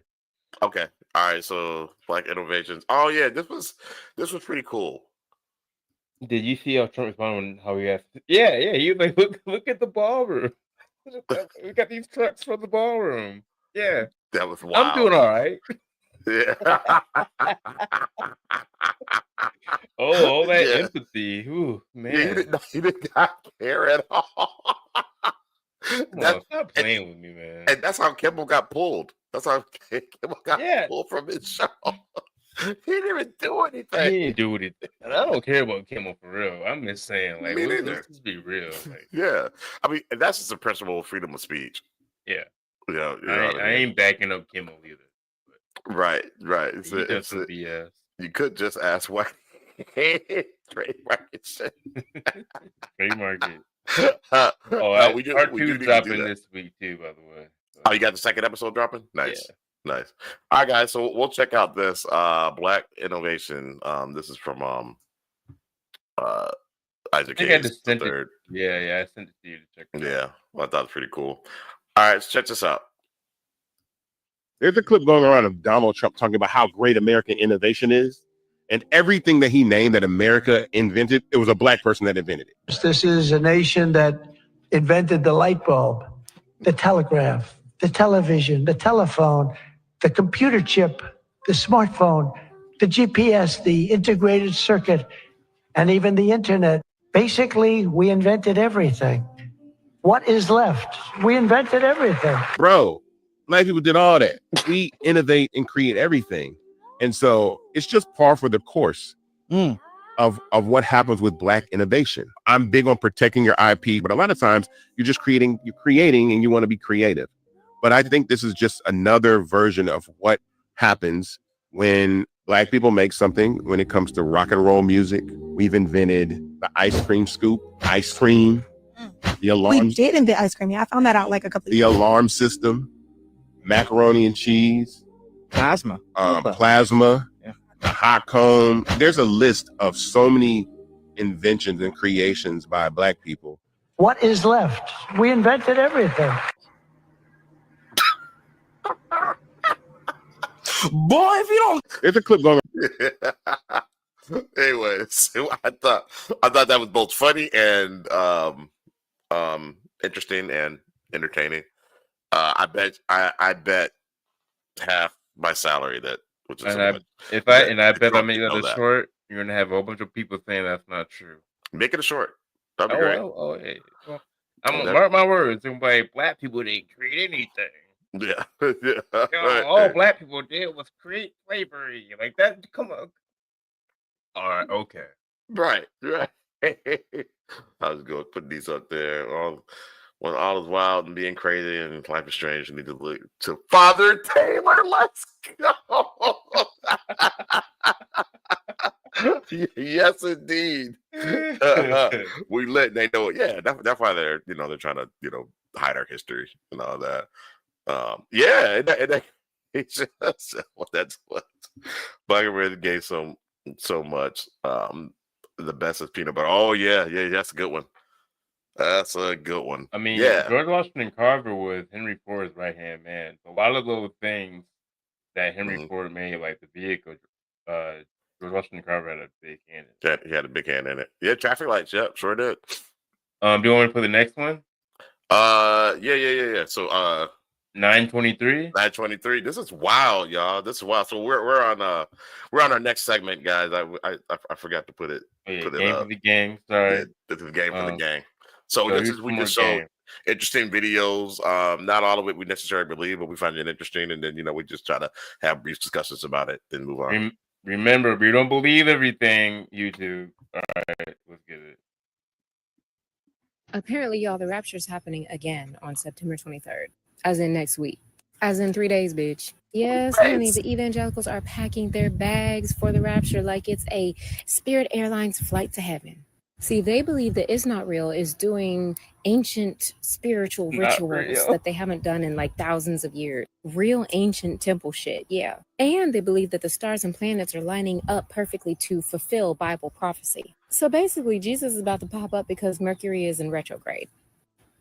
Okay. All right. So Black Innovations. Oh yeah, this was pretty cool. Did you see how Trump responded? How he asked? Yeah. He was like, look at the ballroom. We got these trucks for the ballroom. Yeah. That was wild. I'm doing all right. Yeah. All that Yeah. empathy. Ooh, man. Yeah, he did not care at all. Come on, stop playing with me, man. And that's how Kimmel got pulled. That's how Kimmel got pulled from his show. He didn't even do anything. He didn't do anything. And I don't care about Kimmel for real. I'm just saying, like, Me neither. let's just be real. Like, Yeah. I mean, and that's just the principle of freedom of speech. yeah. You know what I I mean? ain't backing up Kimmel either. Right. He does some BS. You could just ask why. Trademark it. Trademark it. Part two dropping this week too, by the way. So, Oh, you got the second episode dropping? Nice. yeah. Nice. All right, guys. So we'll check out this Black Innovation. This is from Isaac I think I Hayes just the sent it. third. Yeah, I sent it to you to check it out. Yeah, I thought it was pretty cool. All right, so check this out. There's a clip going around of Donald Trump talking about how great American innovation is. And everything that he named that America invented, it was a black person that invented it. This is a nation that invented the light bulb, the telegraph, the television, the telephone, the computer chip, the smartphone, the GPS, the integrated circuit, and even the internet. Basically, we invented everything. What is left? We invented everything. Bro, Black people did all that. We innovate and create everything. And so it's just par for the course of what happens with Black innovation. I'm big on protecting your IP, but a lot of times you're creating and you want to be creative. But I think this is just another version of what happens when Black people make something. When it comes to rock and roll music, we've invented the ice cream scoop, ice cream, the alarm. We did invent ice cream. Yeah, I found that out like a couple of the years ago. alarm system, macaroni and cheese, Plasma. plasma, the hot comb. There's a list of so many inventions and creations by Black people. What is left? We invented everything. Boy, if you don't. There's a clip going. Anyways, I thought that was both funny and interesting and entertaining. I bet half my salary that which is And I bet I make that a short, you're gonna have a whole bunch of people saying that's not true. Make it a short. That'd be great. Hey. Well, I'm gonna mark my words. Like Black people didn't create anything. Yeah. All Black people did was create slavery. Like that. Come on. All right. Okay. Right. I was going to put these up there. When all is wild and being crazy and life is strange, you need to look to Father Taylor. Let's go. Yes, indeed. We let they know. Yeah, that's why they're trying to hide our history and all that. It's just that's what Black America gave so much. The best is peanut butter. Oh yeah, that's a good one. That's a good one. I mean, yeah. George Washington Carver was Henry Ford's right hand man. A lot of those things that Henry Ford made, like the vehicle, George Washington Carver had a big hand in it. He had a big hand in it. Yeah, traffic lights. Yep, sure did. Do you want to put the next one? Yeah. So 923. 923. This is wild, y'all. This is wild. So we're on our next segment, guys. I forgot to put it. Game for the gang. Sorry. This is game for the gang. So we just show interesting videos. Not all of it we necessarily believe, but we find it interesting, and then we just try to have brief discussions about it, then move on. Remember, we don't believe everything, YouTube. All right, let's get it. Apparently, y'all, the rapture is happening again on September 23rd, as in next week, as in 3 days, bitch. Yes, honey, the evangelicals are packing their bags for the rapture like it's a Spirit Airlines flight to heaven. See, they believe that It's Not Real is doing ancient spiritual rituals that they haven't done in like thousands of years. Real ancient temple shit, yeah. And they believe that the stars and planets are lining up perfectly to fulfill Bible prophecy. So basically, Jesus is about to pop up because Mercury is in retrograde.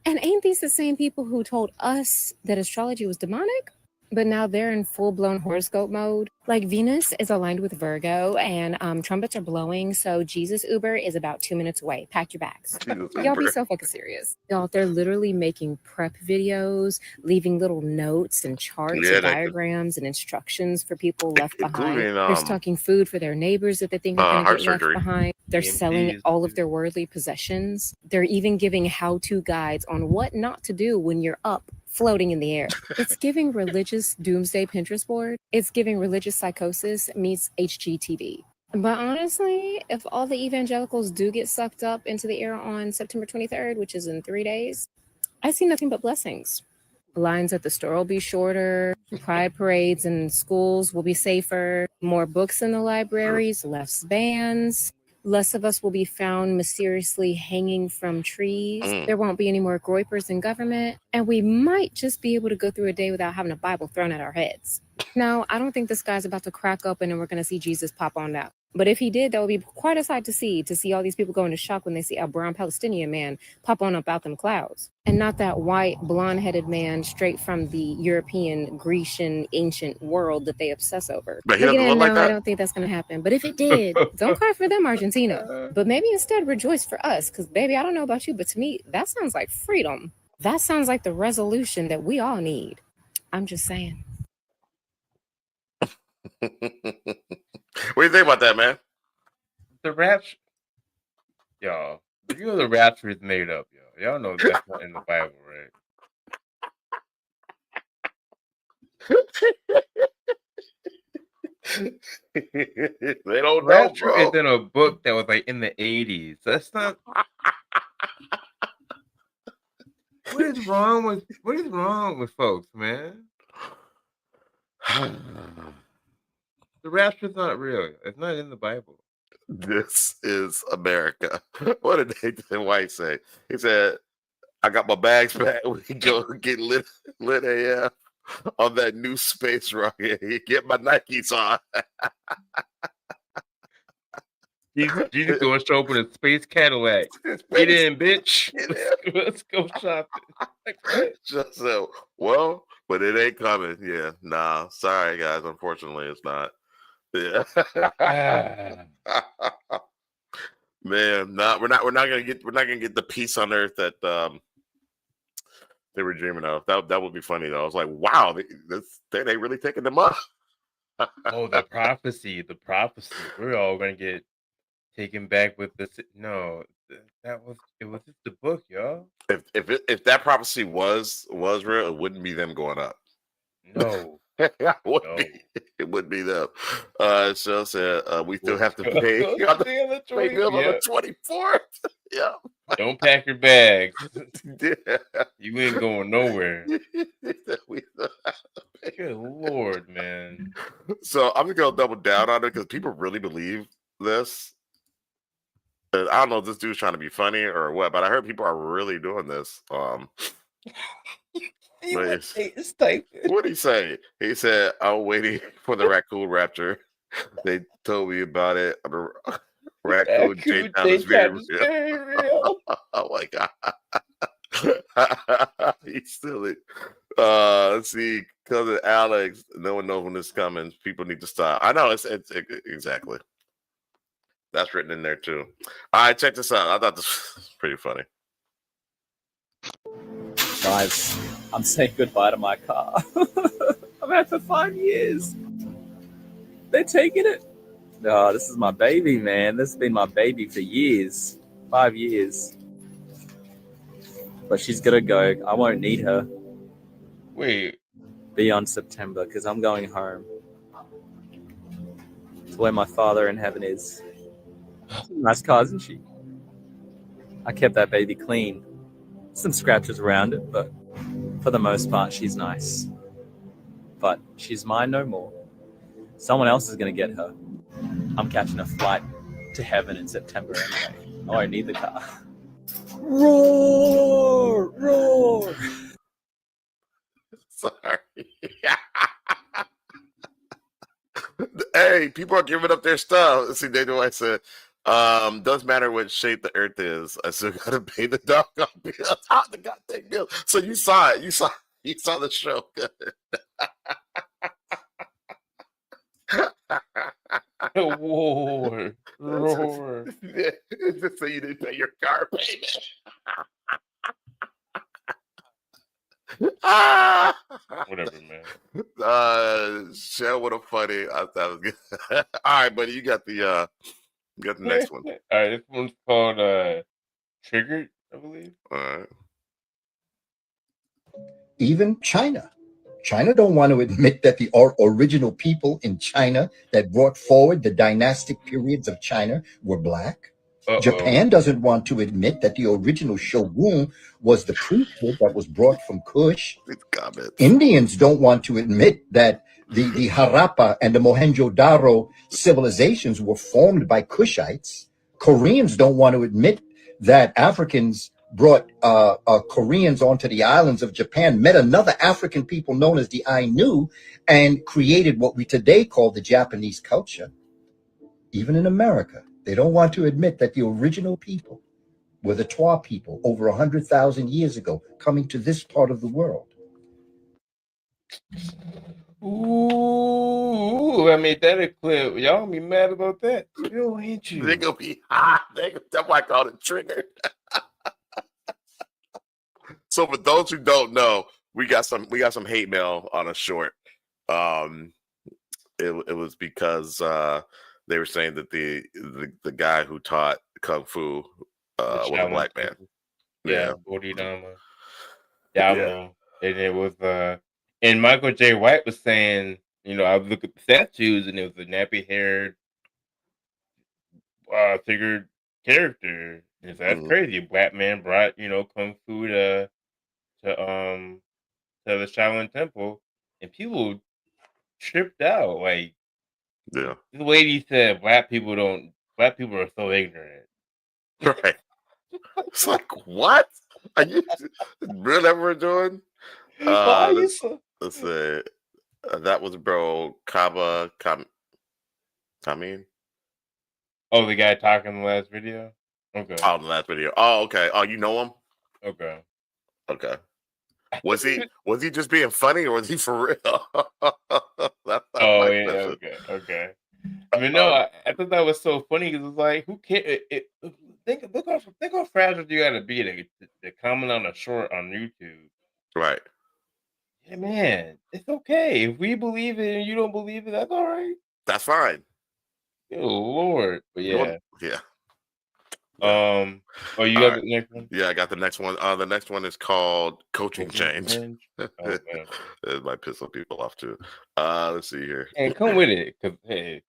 And ain't these the same people who told us that astrology was demonic? But now they're in full-blown horoscope mode. Like Venus is aligned with Virgo and trumpets are blowing. So Jesus Uber is about 2 minutes away. Pack your bags. Y'all be so fucking serious. Y'all, they're literally making prep videos, leaving little notes and charts and diagrams and instructions for people left behind. They're stocking food for their neighbors that they think are going to get left behind. They're selling all of their worldly possessions. They're even giving how-to guides on what not to do when you're up floating in the air. It's giving religious doomsday Pinterest board. It's giving religious psychosis meets HGTV. But honestly, if all the evangelicals do get sucked up into the air on September 23rd, which is in 3 days, I see nothing but blessings. Lines at the store will be shorter. Pride parades in schools will be safer. More books in the libraries, less bans. Less of us will be found mysteriously hanging from trees. There won't be any more groypers in government. And we might just be able to go through a day without having a Bible thrown at our heads. Now, I don't think the sky's about to crack open and we're going to see Jesus pop on out. But if he did, that would be quite a sight to see all these people go into shock when they see a brown Palestinian man pop on up out them clouds. And not that white, blonde-headed man straight from the European, Grecian, ancient world that they obsess over. But he doesn't look like that? I don't think that's going to happen. But if it did, don't cry for them, Argentina. But maybe instead rejoice for us. Because, baby, I don't know about you, but to me, that sounds like freedom. That sounds like the resolution that we all need. I'm just saying. What do you think about that, man? The rapture, y'all. The rapture is made up, y'all. Y'all know that's not in the Bible, right? They don't know, Rapture bro. is in a book that was like in the 80s. That's not. What is wrong with folks, man? The rapture's not real. It's not in the Bible. This is America. What did Nathan White say? He said, I got my bags packed. We can go get lit AF on that new space rocket. Get my Nikes on. Jesus going to show up in a space Cadillac. Get in, bitch. Let's go shopping. Like, what? Just so, well, but it ain't coming. Yeah, nah. Sorry, guys. Unfortunately, it's not. Yeah. Man, we're not gonna get the peace on earth that they were dreaming of. That would be funny though. I was like, wow, they really taking them up. Oh, the prophecy. We're all gonna get taken back with this. No, it was just the book, y'all. If that prophecy was real, it wouldn't be them going up. No. It would be them. So said we still have to pay on the 24th. Yeah. Don't pack your bags. You ain't going nowhere. Good Lord, man. So I'm gonna double down on it because people really believe this. I don't know if this dude's trying to be funny or what, but I heard people are really doing this. What did he say? He said, I'm waiting for the raccoon rapture. They told me about it. The raccoon J-Town is very real. Oh my God. He's silly. Let's see. Cousin Alex, no one knows when this is coming. People need to stop. I know, it's exactly. That's written in there too. All right, check this out. I thought this was pretty funny. Guys, I'm saying goodbye to my car. I've had it for 5 years. They're taking it. Oh, this is my baby, man. This has been my baby for years. 5 years. But she's gonna go. I won't need her. Wait. Beyond September, because I'm going home. To where my Father in heaven is. Nice car, isn't she? I kept that baby clean. Some scratches around it, but for the most part, she's nice. But she's mine no more. Someone else is going to get her. I'm catching a flight to heaven in September anyway. I won't need the car. Roar! Roar! Sorry. Hey, people are giving up their stuff. See, they know I said, doesn't matter what shape the earth is. I still gotta pay the doggone bills. The goddamn bill. So you saw it. You saw the show. Roar. Just so you didn't pay your car payment. Whatever, man. Shell, what a funny. I thought it was good. All right, buddy, you got the next one. All right, this one's called Triggered, I believe. All right. Even China don't want to admit that the original people in China that brought forward the dynastic periods of China were black. Japan doesn't want to admit that the original shogun was the priesthood that was brought from Kush. Indians don't want to admit that the Harappa and the Mohenjo-Daro civilizations were formed by Kushites. Koreans don't want to admit that Africans brought Koreans onto the islands of Japan, met another African people known as the Ainu, and created what we today call the Japanese culture. Even in America, they don't want to admit that the original people were the Twa people over 100,000 years ago, coming to this part of the world. Ooh, I made that a clip. Y'all gonna be mad about that? Still ain't you? They're gonna be hot. That's why I called it Triggered. So for those who don't know, we got some hate mail on a short. It was because they were saying that the guy who taught Kung Fu was a black man. Yeah, Bodhidharma. Yeah. And it was And Michael J. White was saying, I look at the statues and it was a nappy-haired figured character. And so that's crazy. A black man brought, kung fu to the Shaolin Temple, and people tripped out. Like, Yeah. the lady said, black people are so ignorant. Right. It's like, what? Are you really that we're doing? Let's say that was bro Kamin. Oh, the guy talking in the last video? Okay. Oh, the last video. Oh, okay. Oh, you know him? Okay. Okay. Was he just being funny or was he for real? Oh yeah, okay. I mean, no, I thought that was so funny because it's like, who cares? Think how fragile you gotta be to comment on a short on YouTube. Right. Yeah, man, it's okay. If we believe it and you don't believe it, that's all right. That's fine. Good Lord. But yeah. Yeah. Oh, you got the next one? Yeah, I got the next one. The next one is called Coaching Change. Oh, It might piss some people off too. Let's see here. And come with it, because hey.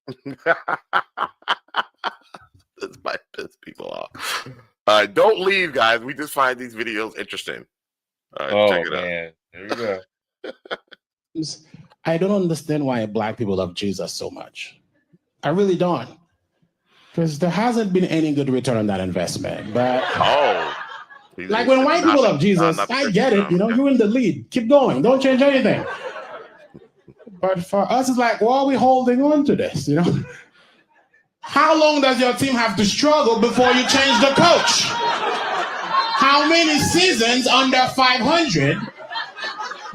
This might piss people off. Don't leave, guys. We just find these videos interesting. Check it out. There you go. I don't understand why black people love Jesus so much. I really don't. Because there hasn't been any good return on that investment. But like when white people love Jesus, I get it. You're in the lead. Keep going. Don't change anything. But for us, it's like, why are we holding on to this? How long does your team have to struggle before you change the coach? How many seasons under 500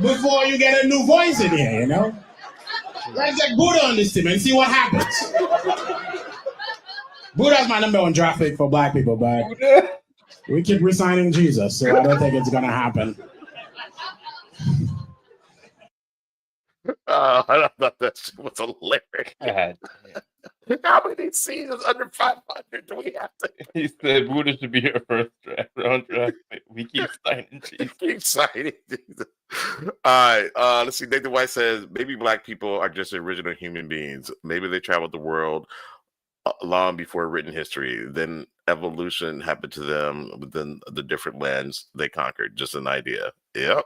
before you get a new voice in here, Let's get Buddha on this team and see what happens. Buddha's my number one draft pick for black people, but we keep resigning Jesus, so I don't think it's going to happen. I thought that shit was hilarious. How many seasons under 500 do we have to? He said Buddha should be your first round draft pick. We keep signing Jesus. Keep signing Jesus. All right. Let's see. Nathan White says maybe black people are just original human beings. Maybe they traveled the world long before written history. Then evolution happened to them within the different lands they conquered. Just an idea. Yep.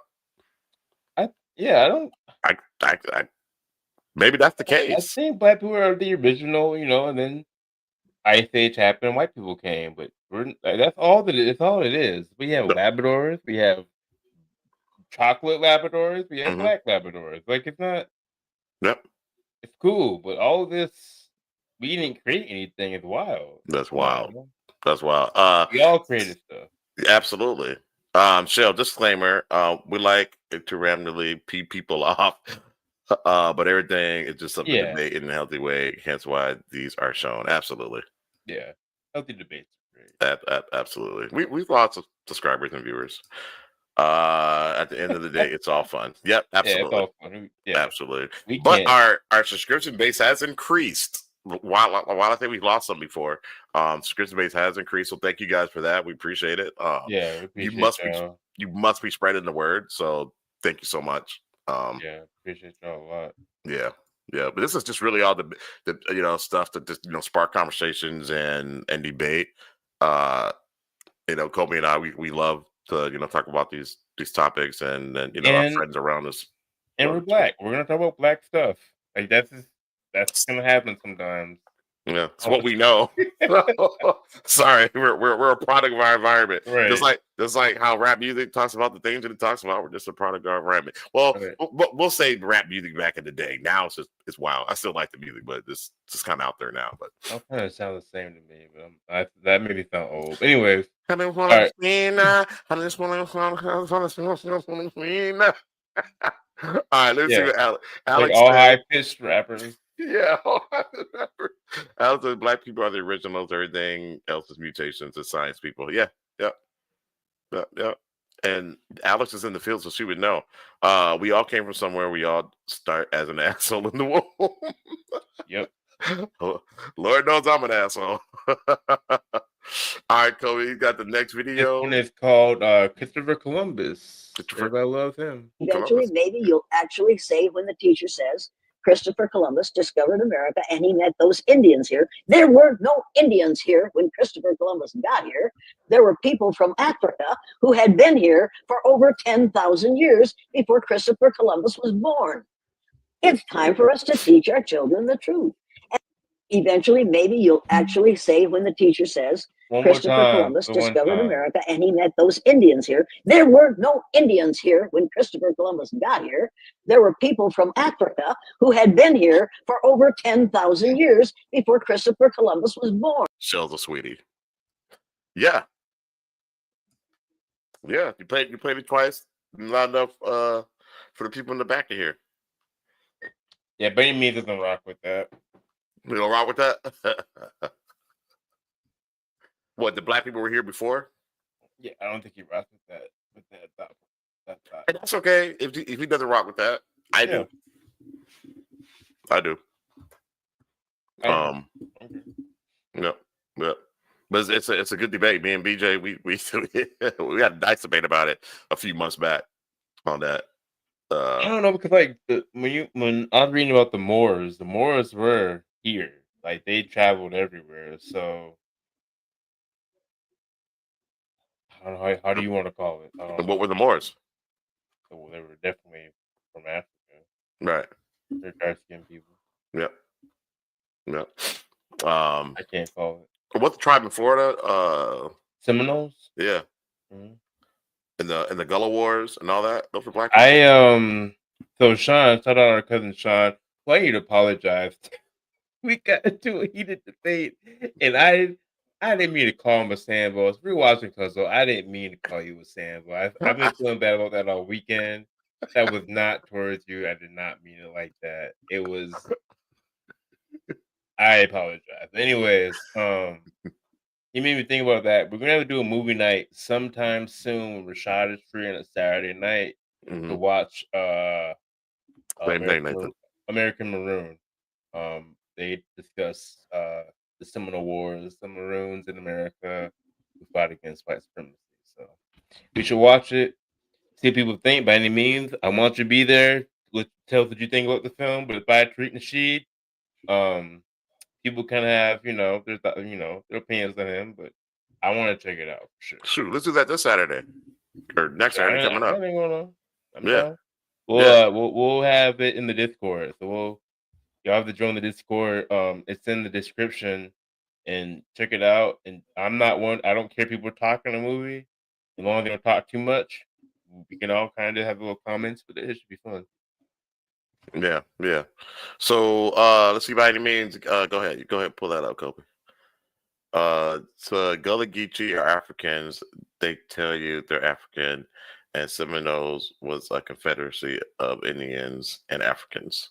Maybe that's the case. I think black people are the original, and then Ice Age happened, white people came, but that's all that it is. All it is. We have Labradors, we have chocolate Labradors, we have black Labradors. Like, it's not. Yep. It's cool, but all of this, we didn't create anything. It's wild. That's wild. That's wild. We all created stuff. Absolutely. Shell, disclaimer, we like to randomly pee people off, but everything is just something to debate in a healthy way, hence why these are shown. Absolutely. Yeah. Healthy debates. Absolutely. We've lots of subscribers and viewers. At the end of the day, it's all fun. Yep, absolutely. Yeah, it's all fun. Yeah. Absolutely. But our subscription base has increased. While I think we lost some before, subscription base has increased. So thank you guys for that. We appreciate it. We appreciate you must be spreading the word. So thank you so much. Appreciate y'all a lot. Yeah. But this is just really all the stuff that just spark conversations and debate. Kobe and I we love to talk about these topics and our friends around us. And we're black. We're gonna talk about black stuff. Like that's gonna happen sometimes. Yeah, it's what we know. Sorry, we're a product of our environment. Right. Just like how rap music talks about the things that it talks about. We're just a product of our environment. Well, we'll say rap music back in the day. Now it's wild. I still like the music, but it's just kind of out there now. But it kind of sounds the same to me. But that made me sound old. Anyways, all right. All right, let's see what Alex like all high pitched rappers. Yeah, Alex says black people are the originals. Everything else is mutations. It's science people. Yeah. And Alex is in the field, so she would know. We all came from somewhere. We all start as an asshole in the womb. Yep. Lord knows I'm an asshole. All right, Kobe, you got the next video. And it's called Christopher Columbus. Everybody loves him. Eventually, maybe you'll actually say when the teacher says Christopher Columbus discovered America and he met those Indians here. There were no Indians here when Christopher Columbus got here. There were people from Africa who had been here for over 10,000 years before Christopher Columbus was born. It's time for us to teach our children the truth. And eventually, maybe you'll actually say when the teacher says Christopher Columbus discovered America and he met those Indians here. There were no Indians here when Christopher Columbus got here. There were people from Africa who had been here for over 10,000 years before Christopher Columbus was born. Sheldon, sweetie. Yeah. Yeah, you played it twice. Not enough for the people in the back of here. Yeah, Benny Me doesn't rock with that. You don't rock with that? What, the black people were here before? Yeah, I don't think he rocks with that. And that's okay if he doesn't rock with that. I do. Yeah. But it's a good debate. Me and BJ, we had a nice debate about it a few months back on that. I don't know, because like when I was reading about the Moors were here. Like they traveled everywhere. So I don't know, how do you want to call it? What were the Moors? Well, they were definitely from Africa. Right. They're dark skinned people. Yep. I can't call it. What's the tribe in Florida? Seminoles? Yeah. Mm-hmm. In the Gullah Wars and all that. Those were black people. So Sean, shout out our cousin Sean. Well, I need to apologize. We got into a heated debate, and I didn't mean to call him a Sambo. I was rewatching Cuzzo. I didn't mean to call you a Sambo. I've been feeling bad about that all weekend. That was not towards you. I did not mean it like that. It was. I apologize. Anyways, you made me think about that. We're gonna have to do a movie night sometime soon when Rashad is free on a Saturday night to watch American Maroon. They discuss the Seminole Wars, the Maroons in America who fought against white supremacy. So we should watch it, see what people think. By any means, I want you to be there. Tell us what you think about the film. But by Tariq Nasheed, people can have, their opinions on him, but I want to check it out for sure. Shoot, let's do that this Saturday or next Saturday coming up. We'll have it in the Discord, so y'all have to join the Discord. It's in the description, and check it out. And I don't care if people are talking a movie, as long as they don't talk too much. We can all kind of have little comments, but it should be fun. Yeah. So let's see by any means. Go ahead, pull that up, Kobe. So Gullah Geechee are Africans. They tell you they're African, and Seminoles was a confederacy of Indians and Africans.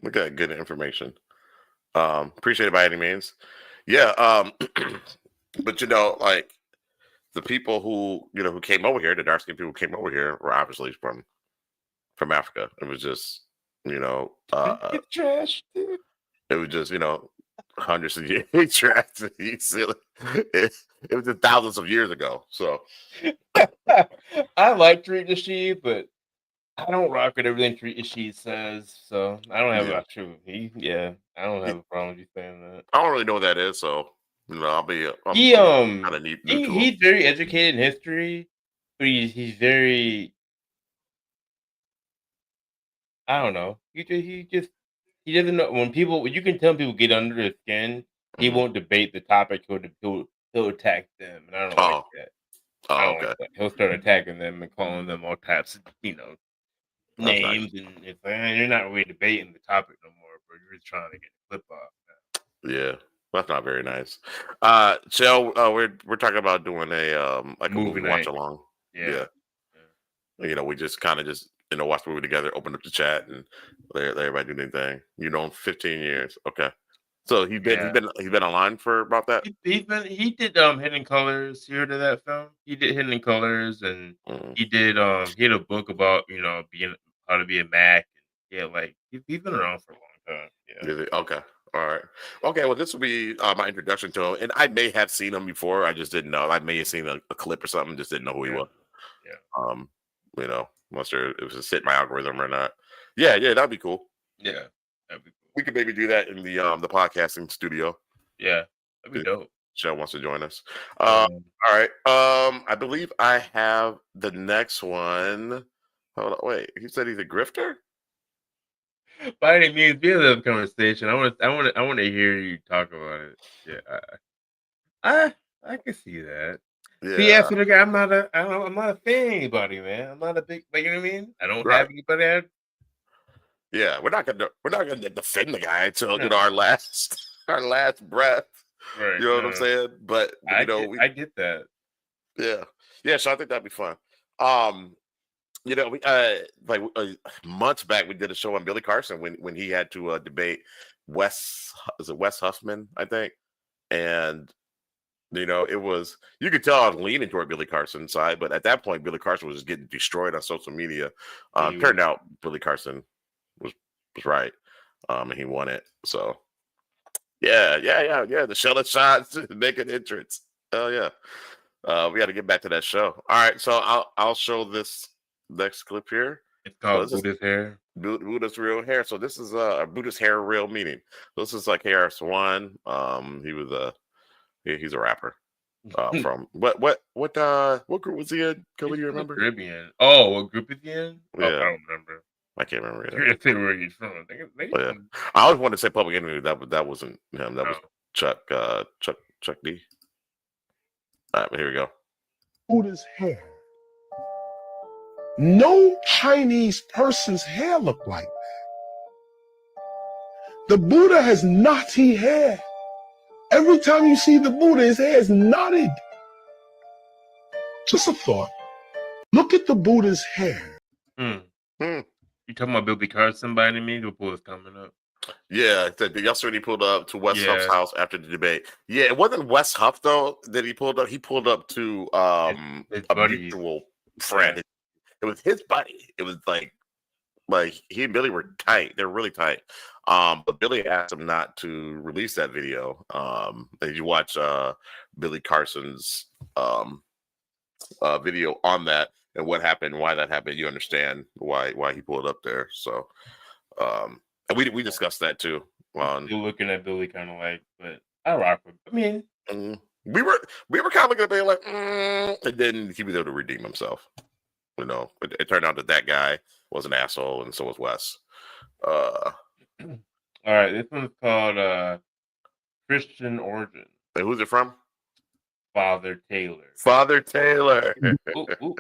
We got good information. Appreciate it by any means. Yeah. But like the people who came over here, the dark skinned people who came over here were obviously from Africa. It was just, trash. It was just, hundreds of years trash. It was just thousands of years ago. So I like Tariq Nasheed, but I don't rock with everything Tariq Nasheed says. So I don't have I don't have a problem with you saying that. I don't really know what that is, so I'll be kind of neat. He's very educated in history, but he's very, I don't know. He doesn't know when you can tell people get under his skin. He won't debate the topic. He'll attack them, and I don't like that. Okay. Like that. He'll start attacking them and calling them all types of names, and it's like, you're not really debating the topic no more, but you're just trying to get the clip off. Yeah. That's not very nice. Shell, we're talking about doing a movie watch along. Yeah. We just kind of watch the movie together, open up the chat, and let everybody do their thing. 15 years. Okay. So he's been online for about that. He did Hidden Colors. You heard of that film? He did Hidden Colors, and he had a book about being how to be a Mac. Yeah, like he's been around for a long time. Yeah. Okay. All right. Okay. Well, this will be my introduction to him, and I may have seen him before. I just didn't know. I may have seen a clip or something. Just didn't know who he was. Yeah. Not sure if it's fit my algorithm or not. Yeah. That'd be cool. Yeah. That'd be cool. We could maybe do that in the podcasting studio. Yeah. That'd be dope. Shell wants to join us. All right. I believe I have the next one. Hold on. Wait. He said he's a grifter? By any means, be in the conversation. I want to hear you talk about it. Yeah, I can see that. Yeah. So the guy, I'm not a fan of anybody, man. I'm not a big, you know what I mean? I don't have anybody. Yeah, we're not gonna defend the guy until our last breath. Right. You know what I'm saying? But I get that. Yeah. So I think that'd be fun. We months back we did a show on Billy Carson when he had to debate Wes Huffman, I think, and it was, you could tell I was leaning toward Billy Carson's side, but at that point Billy Carson was just getting destroyed on social media. Turned out Billy Carson was right, and he won it. So yeah. The shell shots make an entrance. Oh yeah. We got to get back to that show. All right, so I'll show this next clip here. It's called Buddha's Hair. Buddha's Real Hair. So this is a Buddha's Hair Real meaning. So this is like KRS-One. He was he's a rapper. From what group was he in? Do you remember? Caribbean. Oh, what group is he in? Yeah. I don't remember. I can't remember either. I can't where he's from. I always wanted to say Public Enemy. That wasn't him. That was Chuck D. All right, but here we go. Buddha's hair. No Chinese person's hair looked like that. The Buddha has knotty hair. Every time you see the Buddha, his hair is knotted. Just a thought. Look at the Buddha's hair. You talking about Billy Carson by any means? The Buddha's coming up. Yeah, yesterday he pulled up to Wes Huff's house after the debate. Yeah, it wasn't Wes Huff though that he pulled up. He pulled up to a mutual friend. It was his buddy. It was like he and Billy were tight. They're really tight. But Billy asked him not to release that video. And you watch Billy Carson's video on that and what happened, why that happened, you understand why he pulled up there. So and we discussed that too. You're looking at Billy kind of like, but I rock with. I mean, we were kind of looking at Billy like, and then he was able to redeem himself. It turned out that guy was an asshole, and so was Wes. All right, this one's called Christian Origin. And who's it from? Father Taylor. Father Taylor. All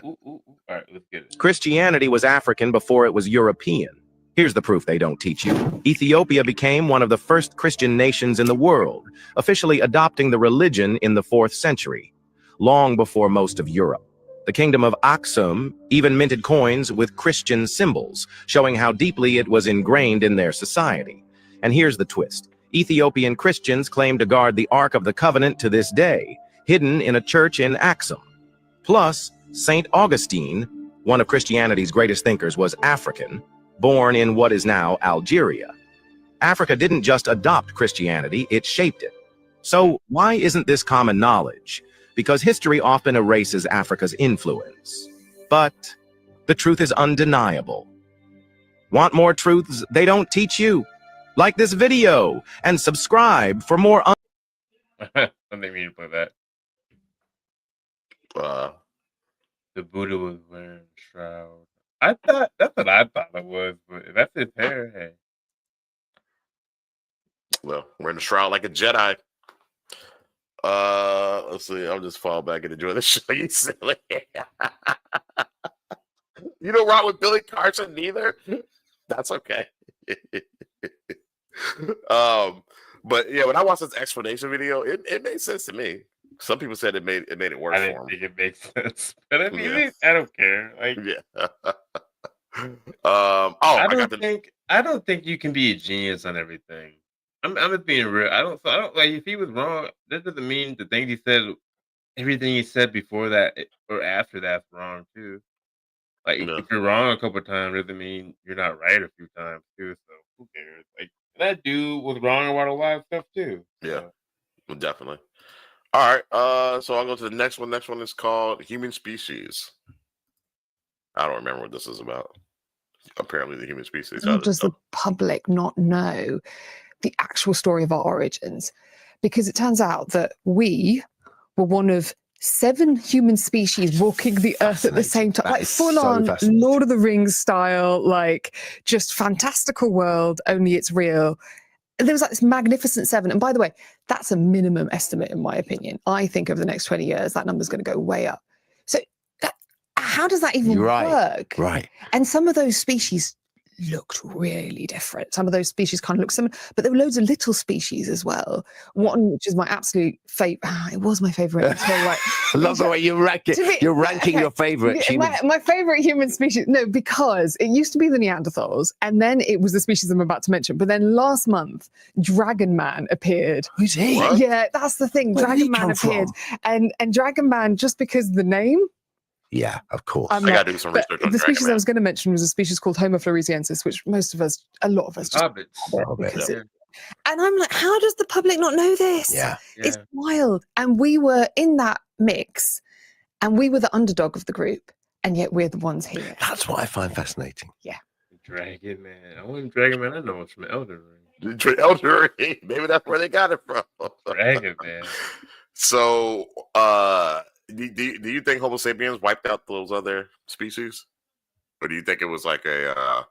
right, let's get it. Christianity was African before it was European. Here's the proof they don't teach you. Ethiopia became one of the first Christian nations in the world, officially adopting the religion in the 4th century, long before most of Europe. The kingdom of Aksum even minted coins with Christian symbols, showing how deeply it was ingrained in their society. And here's the twist. Ethiopian Christians claim to guard the Ark of the Covenant to this day, hidden in a church in Aksum. Plus, St. Augustine, one of Christianity's greatest thinkers, was African, born in what is now Algeria. Africa didn't just adopt Christianity, it shaped it. So why isn't this common knowledge? Because history often erases Africa's influence. But the truth is undeniable. Want more truths they don't teach you? Like this video and subscribe for more. I didn't mean to play that. The Buddha was wearing a shroud. That's what I thought it was, but that's his hair. Hey. Well, wearing a shroud like a Jedi. Let's see. I'll just fall back and enjoy the show. You silly. You don't rock with Billy Carson neither. That's okay. But yeah, when I watched this explanation video, it made sense to me. Some people said it made it worse I didn't for him. think it makes sense, but I mean, I don't care. Like, yeah. I don't think you can be a genius on everything. I'm just being real. I don't like if he was wrong. That doesn't mean the things he said, everything he said before that or after that's wrong too. Like if you're wrong a couple of times, doesn't mean you're not right a few times too. So who cares? Like that dude was wrong about a lot of stuff too. Yeah, definitely. All right, so I'll go to the next one. Next one is called Human Species. I don't remember what this is about. Apparently, the human species. How does the public not know the actual story of our origins? Because it turns out that we were one of 7 human species walking the earth at the same time, like full on Lord of the Rings style, like just fantastical world, only it's real. And there was like this magnificent 7. And by the way, that's a minimum estimate, in my opinion. I think over the next 20 years, that number's going to go way up. So how does that even work? Right. And some of those species looked really different. Some of those species kind of looked similar, but there were loads of little species as well. One, which is my absolute favorite. It was my favorite. I love the way you rank it. You're ranking your favorite. My favorite human species. No, because it used to be the Neanderthals, and then it was the species I'm about to mention. But then last month, Dragon Man appeared. Who's he? Yeah, that's the thing. Dragon Man appeared, and Dragon Man, just because the name. Yeah, of course. I gotta do some research on the species Dragon I was going to mention was a species called Homo floresiensis, which a lot of us just Hobbits. And I'm like, how does the public not know this? Yeah. It's wild. And we were in that mix, and we were the underdog of the group, and yet we're the ones here. That's what I find fascinating. Yeah. Dragon Man. I want Dragon Man. I know it's from Elden Ring. Elden Ring. Maybe that's where they got it from. Dragon Man. So, do you think Homo sapiens wiped out those other species, or do you think it was like a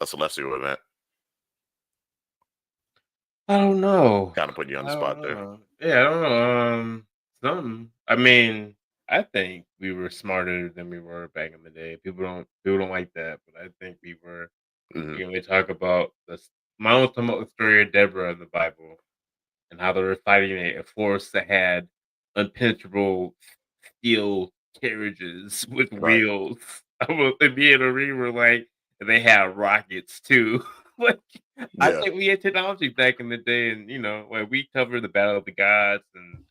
celestial event? I don't know. Kind of putting you on the spot there. Yeah, I don't know. Something. I mean, I think we were smarter than we were back in the day. People don't like that, but I think we were. You know, they talk about this. Mine was talking about the story of Deborah in the Bible, and how they were fighting a force that had impenetrable steel carriages with wheels. And me and Marie were like, they had rockets too. Like, I think we had technology back in the day, and you know, like we covered the Battle of the Gods and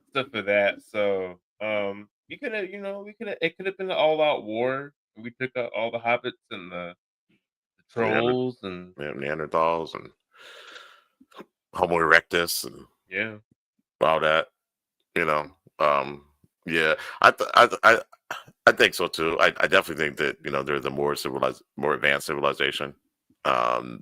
stuff of that. So, it could have been an all-out war. We took out all the hobbits and the trolls and Neanderthals and Homo erectus and all that. You know, I think so too. I definitely think that, you know, they're the more advanced civilization than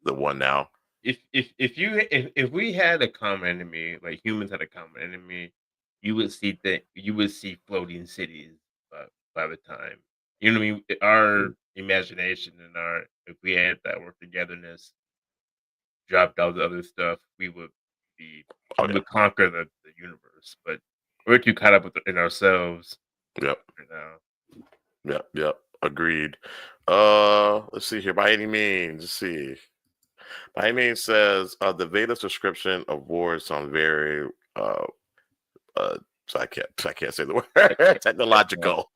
the one now. If we had a common enemy, like humans had a common enemy, you would see floating cities by the time. You know what I mean? Our imagination and if we had that work togetherness, dropped all the other stuff, we would be able to conquer the universe. But we're too caught up in ourselves. Yep. Right now. Yep. Agreed. Let's see here. By any means, let's see. By any means says the Veda's description of war sounds very so I can't say the word technological.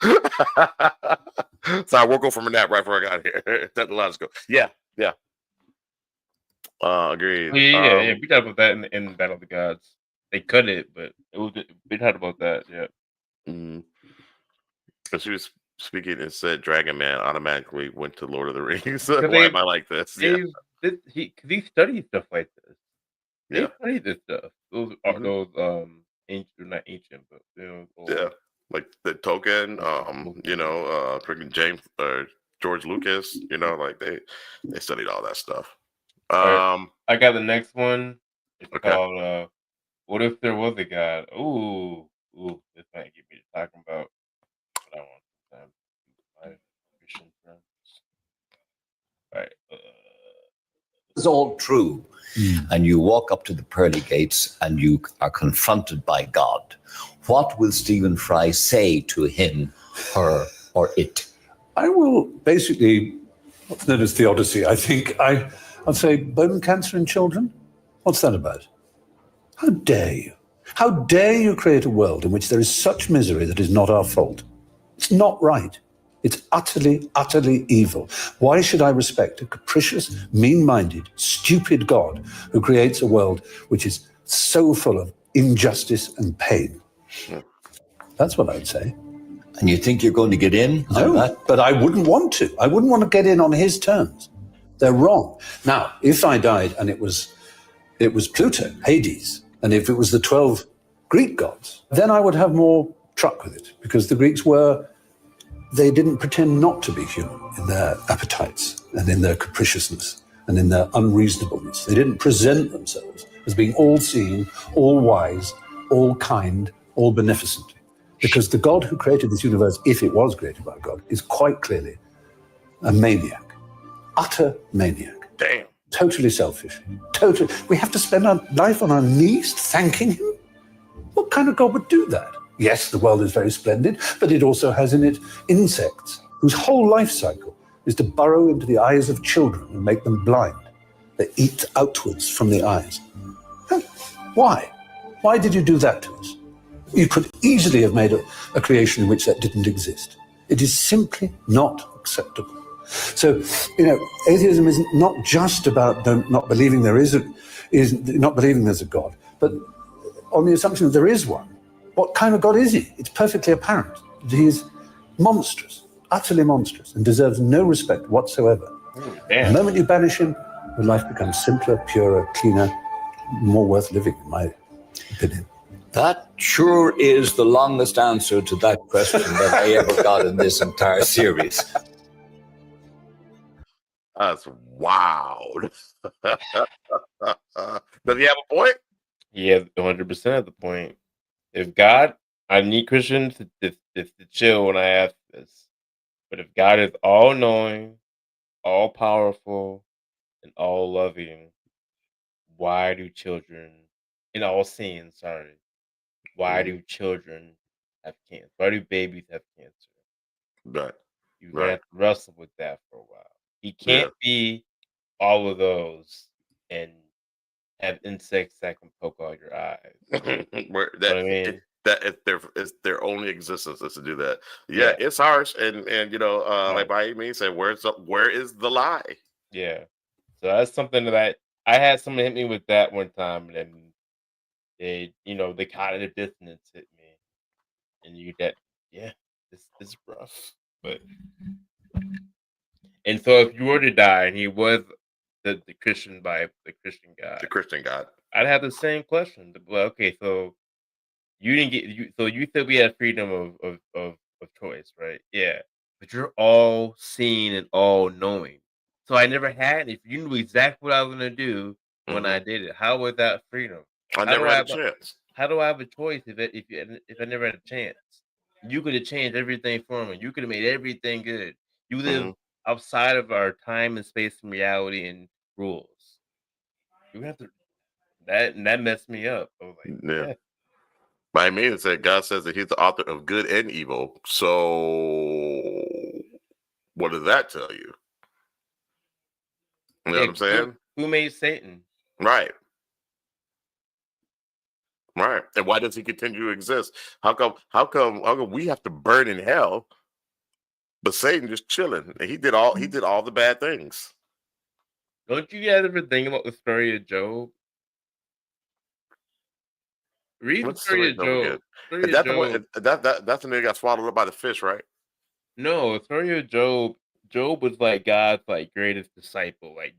So I woke up from a nap right before I got here. Technological. Yeah. Agreed. Yeah. We talked about that in Battle of the Gods. They cut it, but we talked about that. Yeah. Because she was speaking and said Dragon Man automatically went to Lord of the Rings. Why am I like this? He studied stuff like this. They Yeah. studied this stuff. Those ancient, not ancient, but you know, Like the Tolkien, freaking George Lucas, you know, like they studied all that stuff. I got the next one. It's called "What If There Was a God?" Ooh, this might get me to talking about what I want. My Christian friends. Right. It's all true. And you walk up to the pearly gates and you are confronted by God. What will Stephen Fry say to him, her, or it? I will basically, what's known as theodicy, I think. I'll say, bone cancer in children? What's that about? How dare you? How dare you create a world in which there is such misery that is not our fault? It's not right. It's utterly, utterly evil. Why should I respect a capricious, mean-minded, stupid God who creates a world which is so full of injustice and pain? That's what I'd say. And you think you're going to get in? No, but I wouldn't want to. I wouldn't want to get in on his terms. They're wrong. Now, if I died and it was Pluto, Hades, and if it was the 12 Greek gods, then I would have more truck with it, because the Greeks they didn't pretend not to be human in their appetites and in their capriciousness and in their unreasonableness. They didn't present themselves as being all-seeing, all-wise, all-kind, all-beneficent. Because the God who created this universe, if it was created by God, is quite clearly a maniac. Utter maniac. Damn. Totally selfish. Totally. We have to spend our life on our knees thanking him? What kind of God would do that? Yes, the world is very splendid, but it also has in it insects whose whole life cycle is to burrow into the eyes of children and make them blind. They eat outwards from the eyes. Why? Why did you do that to us? You could easily have made a creation in which that didn't exist. It is simply not acceptable. So, atheism is not just about not believing there's a God, but on the assumption that there is one. What kind of God is he? It's perfectly apparent that he is monstrous, utterly monstrous, and deserves no respect whatsoever. The moment you banish him, your life becomes simpler, purer, cleaner, more worth living, in my opinion. That sure is the longest answer to that question that I ever got in this entire series. That's wild. Does he have a point? He has 100% of the point. If God, I need Christians to chill when I ask this, but if God is all-knowing, all-powerful, and all-loving, why do children, and all-seeing, sorry, why do children have cancer? Why do babies have cancer? Right. You have to wrestle with that for a while. He can't be all of those and have insects that can poke out your eyes. It's their only existence is to do that. Yeah, it's harsh, and like by me said, where is the lie? Yeah, so that's something that I had someone hit me with that one time, and they the cognitive dissonance hit me, and this is rough, but. And so, if you were to die, and he was the Christian God, I'd have the same question. Well, okay, so you didn't get so you said we had freedom of choice, right? Yeah, but you're all seeing and all knowing. So I never had. If you knew exactly what I was gonna do when I did it, how was that freedom? I never had a chance. How do I have a choice if I never had a chance? You could have changed everything for me. You could have made everything good. You live outside of our time and space and reality and rules. You have to that messed me up. I was like, yeah. By me, it said God says that he's the author of good and evil. So what does that tell you? You know what I'm saying? Who made Satan? Right. Right. And why does he continue to exist? How come we have to burn in hell? But Satan just chilling. And he did all the bad things. Don't you guys ever think about the story of Job? Read the story of Job. That's the nigga got swallowed up by the fish, right? No, the story of Job. Job was like God's greatest disciple. Like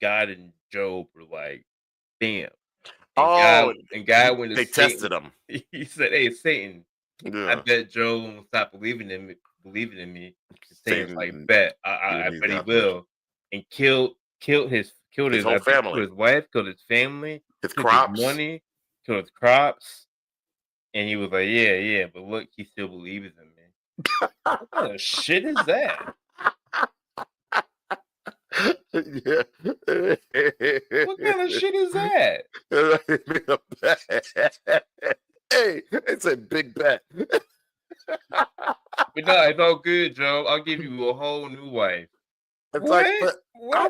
God and Job were like, bam. And God went to they Satan. tested him. He said, "Hey, Satan, I bet Job won't stop believing in me." Satan's like, "Bet, I bet he will," and killed his whole family, killed his wife, killed his family, his crops, his money, killed his crops, and he was like, "Yeah, but look, he still believes in me." What kind of shit is that? Yeah. What kind of shit is that? Hey, it's a big bet. But no, it's all good, Joe. I'll give you a whole new wife. It's what?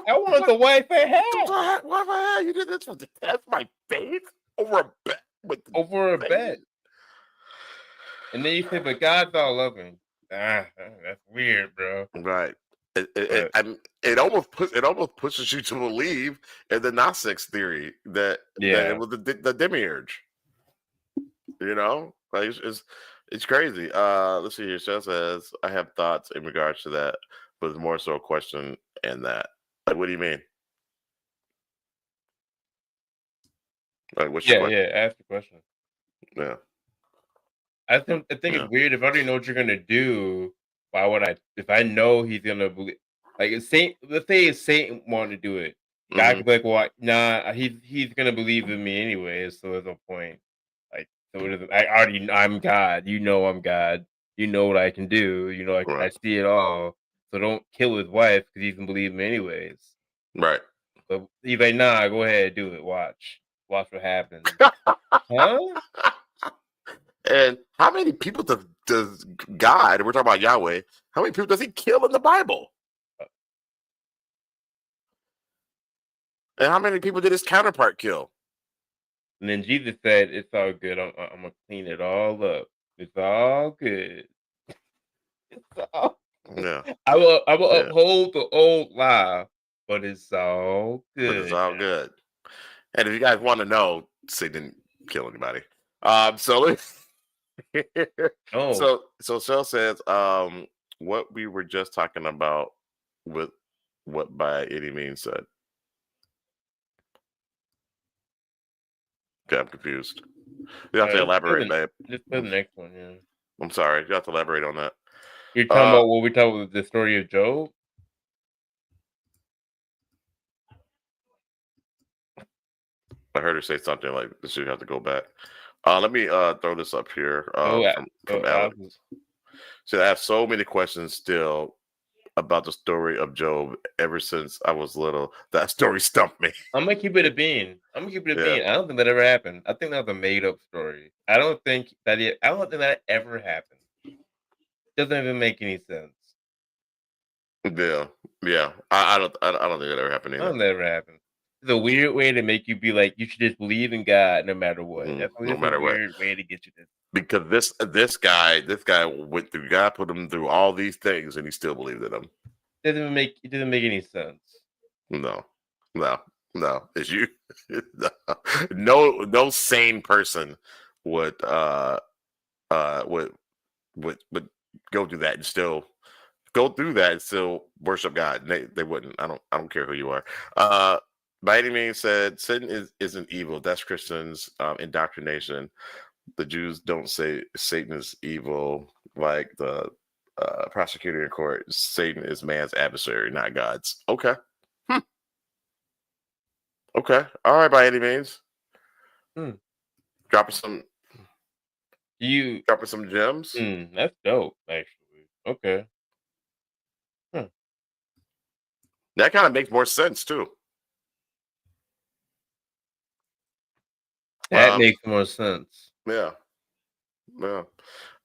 I want the wife I had. Why you did this to test my faith over a bet? Over a bet. And then you say, but God's all loving. That's weird, bro. Right. It almost pushes you to believe in the Gnostics theory that it was the demiurge. You know, like It's crazy. Let's see here. Shell says, I have thoughts in regards to that, but it's more so a question and that. Like, what do you mean? Like, what's your question? Ask the question. Yeah. I think it's weird. If I already know what you're gonna do, why would I? If I know he's gonna believe, like let's say Satan wanted to do it, God could be like, well, nah, he's gonna believe in me anyway, so there's no point. Like, so it doesn't. I'm God. You know I'm God. You know what I can do. You know I see it all. So don't kill his wife because he can believe me anyways. Right. But he's like, nah, go ahead, do it. Watch what happens. Huh? And how many people does God, we're talking about Yahweh, how many people does he kill in the Bible? And how many people did his counterpart kill? And then Jesus said, it's all good. I'm going to clean it all up. It's all good. It's all Yeah. I will uphold the old law, but it's all good. But it's all good. And if you guys want to know, Satan didn't kill anybody. So Shell says, what we were just talking about with what by any means said. Okay, I'm confused. You have to elaborate, babe. Just put the next one, yeah. I'm sorry. You have to elaborate on that. You're talking about what we talked about, the story of Job? I heard her say something like this. You have to go back. Let me throw this up here from Alex. So I have so many questions still about the story of Job ever since I was little. That story stumped me. I'm gonna keep it a bean. Bean. I don't think that ever happened. I think that was a made-up story. I don't think that ever happened. Doesn't even make any sense. Yeah. I don't think that ever happened either. That never happened. It's a weird way to make you be like, you should just believe in God no matter what. That's No matter what. Weird way to get you to. Because this guy went through. God put him through all these things, and he still believed in them. It didn't make any sense. No. It's you. No sane person would go through that and still worship God. They wouldn't. I don't care who you are. By any means said, Satan isn't evil. That's Christians' indoctrination. The Jews don't say Satan is evil, like the prosecutor in court. Satan is man's adversary, not God's. Okay. Okay. All right. By any means. Dropping some gems. That's dope, actually. Okay. That kind of makes more sense too. That makes more sense. Yeah.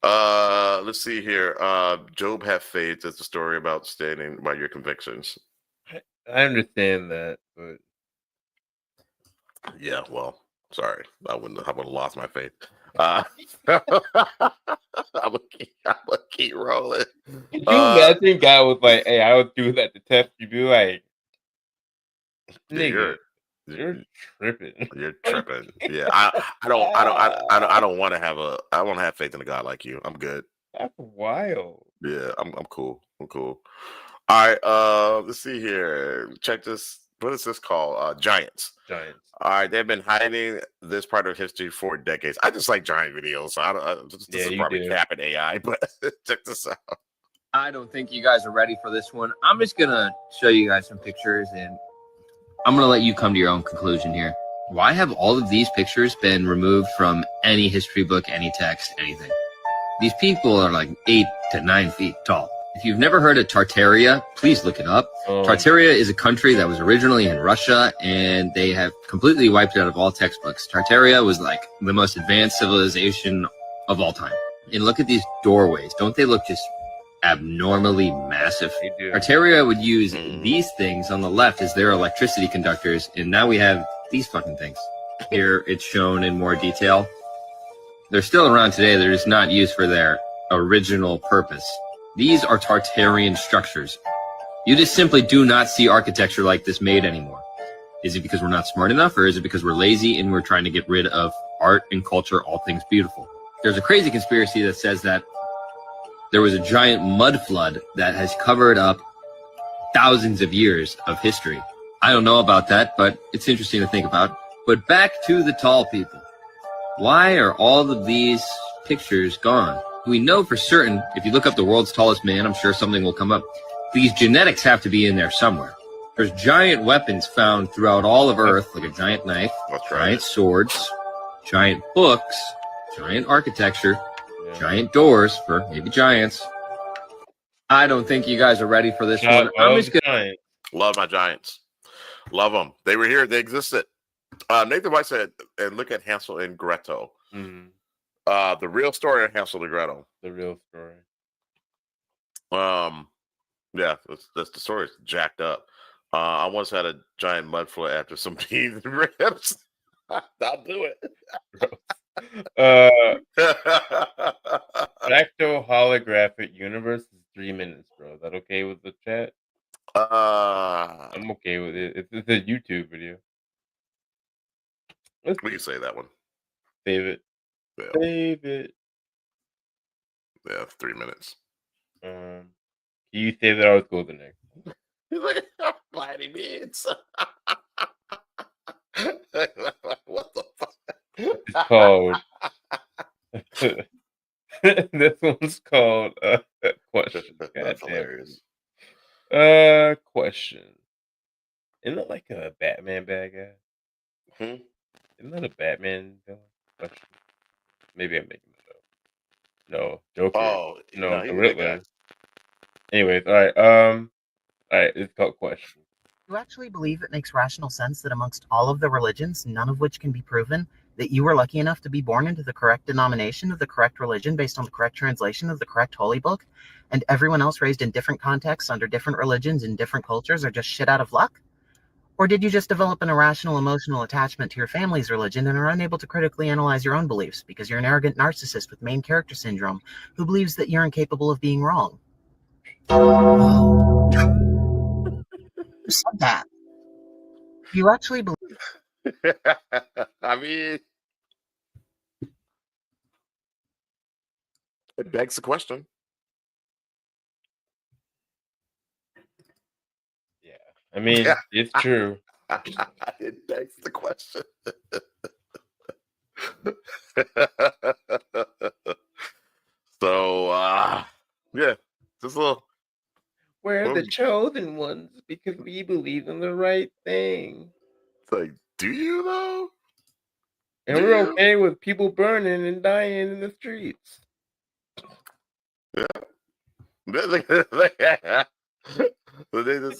Let's see here. Job have faith. It's a story about standing by your convictions. I understand that, but yeah. Well, sorry, I would have lost my faith. I'm gonna keep rolling. Could you imagine God was like, "Hey, I would do that to test you." Be like, "Nigga, you're tripping. You're tripping." Yeah, I don't want to have I want to have faith in a God like you. I'm good. That's wild. Yeah, I'm cool. I'm cool. All right. Let's see here. Check this. What is this called? Giants. All right, they've been hiding this part of history for decades. I just like giant videos. So this is probably capping AI, but check this out. I don't think you guys are ready for this one. I'm just gonna show you guys some pictures, and I'm gonna let you come to your own conclusion here. Why have all of these pictures been removed from any history book, any text, anything? These people are like 8 to 9 feet tall. If you've never heard of Tartaria, please look it up. Tartaria is a country that was originally in Russia, and they have completely wiped it out of all textbooks. Tartaria was like the most advanced civilization of all time. And look at these doorways. Don't they look just abnormally massive? Tartaria would use these things on the left as their electricity conductors, and now we have these fucking things. Here it's shown in more detail. They're still around today. They're just not used for their original purpose. These are Tartarian structures. You just simply do not see architecture like this made anymore. Is it because we're not smart enough, or is it because we're lazy and we're trying to get rid of art and culture, all things beautiful? there's a crazy conspiracy that says that there was a giant mud flood that has covered up thousands of years of history. I don't know about that, but it's interesting to think about. But back to the tall people. Why are all of these pictures gone? We know for certain, if you look up the world's tallest man, I'm sure something will come up. These genetics have to be in there somewhere. There's giant weapons found throughout all of Earth, like a giant knife, giant swords, giant books, giant architecture, giant doors for maybe giants. I don't think you guys are ready for this one. I'm just gonna love my giants. Love them. They were here. They existed. Nathan White said, and look at Hansel and Gretel. The real story of Hansel and Gretel. The real story. Yeah, that's the story. It's jacked up. I once had a giant mud flood after some teeth and ribs. I'll do it. Fractal holographic universe is 3 minutes, bro. Is that okay with the chat? I'm okay with it. It's a YouTube video. We can say that one. Save it. Yeah. Save it. Yeah, 3 minutes. Can you save it? I'll go the next. He's like, by any means. What the fuck? It's called. This one's called question. That's hilarious. Question. Isn't it like a Batman bad guy? Isn't that a Batman villain? Question. Maybe I'm making it up. No, Joker. Oh, no, he's the a good Riddler. guy. Anyways, all right. It's called question. You actually believe it makes rational sense that amongst all of the religions, none of which can be proven, that you were lucky enough to be born into the correct denomination of the correct religion based on the correct translation of the correct holy book, and everyone else raised in different contexts under different religions and different cultures are just shit out of luck? Or did you just develop an irrational emotional attachment to your family's religion and are unable to critically analyze your own beliefs because you're an arrogant narcissist with main character syndrome who believes that you're incapable of being wrong? Who said that? You actually believe? I mean, it begs the question. Yeah, I mean, it's true. It begs the question. So, yeah, just a little. We're the chosen ones because we believe in the right thing. It's like, do you though? And we're okay with people burning and dying in the streets. Yeah.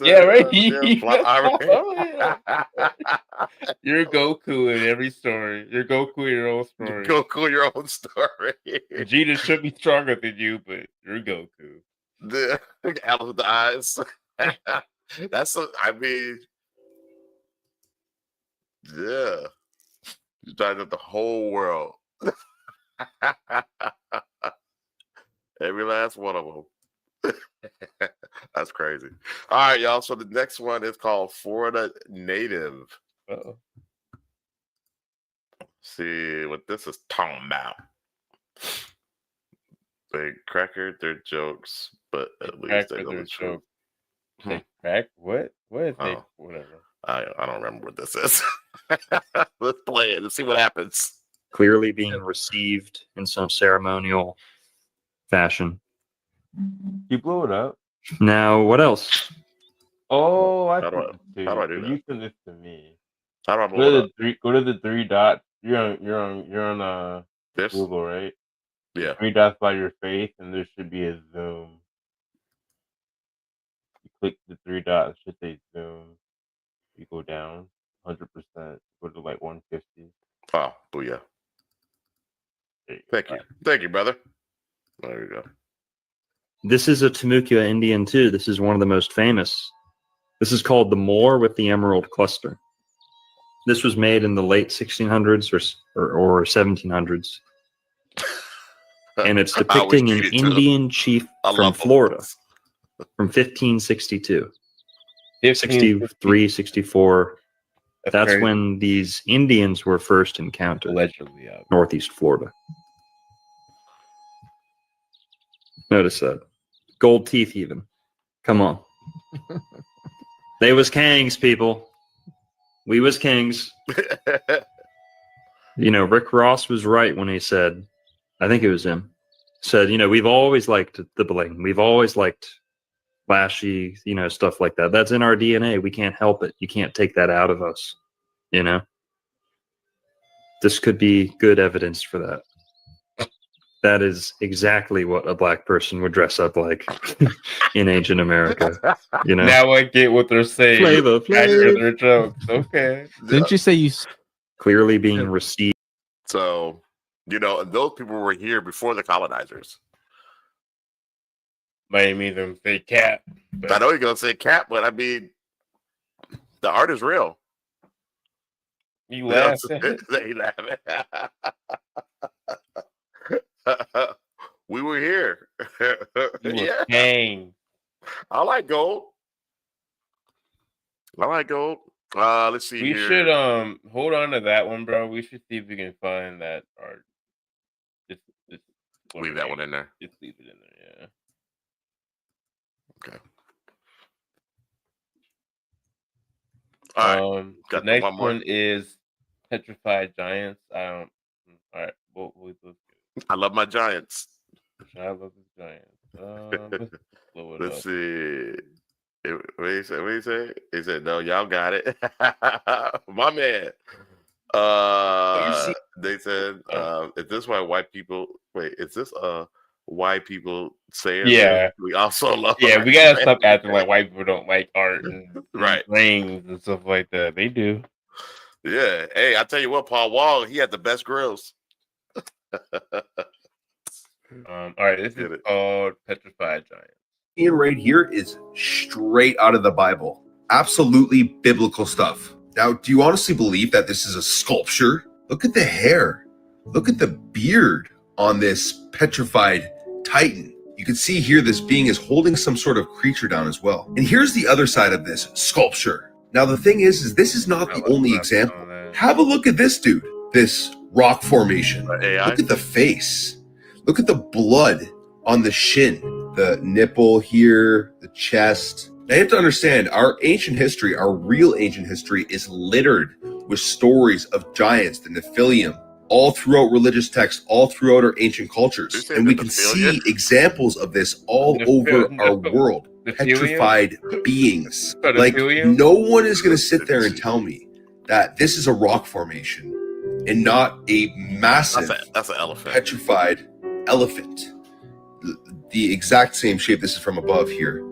Yeah, right. You're Goku in every story. You're Goku in your own story. Goku in your own story. Vegeta should be stronger than you, but you're Goku. The out of the eyes. I mean, yeah. You died up the whole world. Every last one of them. That's crazy. All right, y'all. So the next one is called Florida Native. Uh-oh. See what this is talking about. They crackered their jokes, but at least they know the truth. They crack? What? What is they? Whatever. I don't remember what this is. Let's play it and see what happens. Clearly being received in some ceremonial fashion. You blew it up. Now, what else? Oh, How do I do that? You send this to me. How do I blow it up? Go to the 3 dots. You're on this? Google, right? Yeah. 3 dots by your face, and there should be a zoom. You click the 3 dots, it should say zoom. You go down 100%. Go to like 150. Oh, booyah. Thank you. Thank you, brother. There you go. This is a Timucua Indian too. This is one of the most famous. This is called the Moor with the Emerald Cluster. This was made in the late 1600s or 1700s. And it's depicting an Indian chief from Florida from 1562. 63, 64. That's when these Indians were first encountered. Allegedly, Northeast Florida. Notice that. Gold teeth, even. Come on. They was kings, people. We was kings. Rick Ross was right when he said, I think it was him, said, we've always liked the bling. We've always liked flashy, stuff like that. That's in our DNA. We can't help it. You can't take that out of us. This could be good evidence for that. That is exactly what a black person would dress up like in ancient America. Now I get what they're saying. Flavor After their jokes. Okay. Didn't you say you clearly being received? So, and those people were here before the colonizers. Might mean them say cat. I know you're gonna say cat, but I mean, the art is real. You laugh. They laugh. We were here. Yeah. Dang. I like gold. Let's see. We here. should hold on to that one, bro. We should see if we can find that art. Just leave that one in there. Just leave it in there, yeah. Okay. All right. The next one is petrified giants. All right. I love my giants. I love the giants. Let's see. What do you say? He said, "No, y'all got it." My man. They said, "Is this why white people? Wait, is this white people saying? Yeah, we also love. Yeah, we gotta stop acting like white people don't like art and right rings and stuff like that. They do. Yeah. Hey, I tell you what, Paul Wall, he had the best grills. All right, this is called Petrified Giant. Ian right here is straight out of the Bible. Absolutely biblical stuff. Now, do you honestly believe that this is a sculpture? Look at the hair. Look at the beard on this petrified titan. You can see here this being is holding some sort of creature down as well. And here's the other side of this sculpture. Now, the thing is this is not the only example. Have a look at this dude, this rock formation. Look at the face. Look at the blood on the shin, the nipple here, the chest. Now you have to understand our ancient history, our real ancient history is littered with stories of giants, the Nephilim, all throughout religious texts, all throughout our ancient cultures. And we can see examples of this all over our world. Petrified beings. Like no one is going to sit there and tell me that this is a rock formation and not a massive that's an elephant. Petrified elephant. The exact same shape. This is from above here.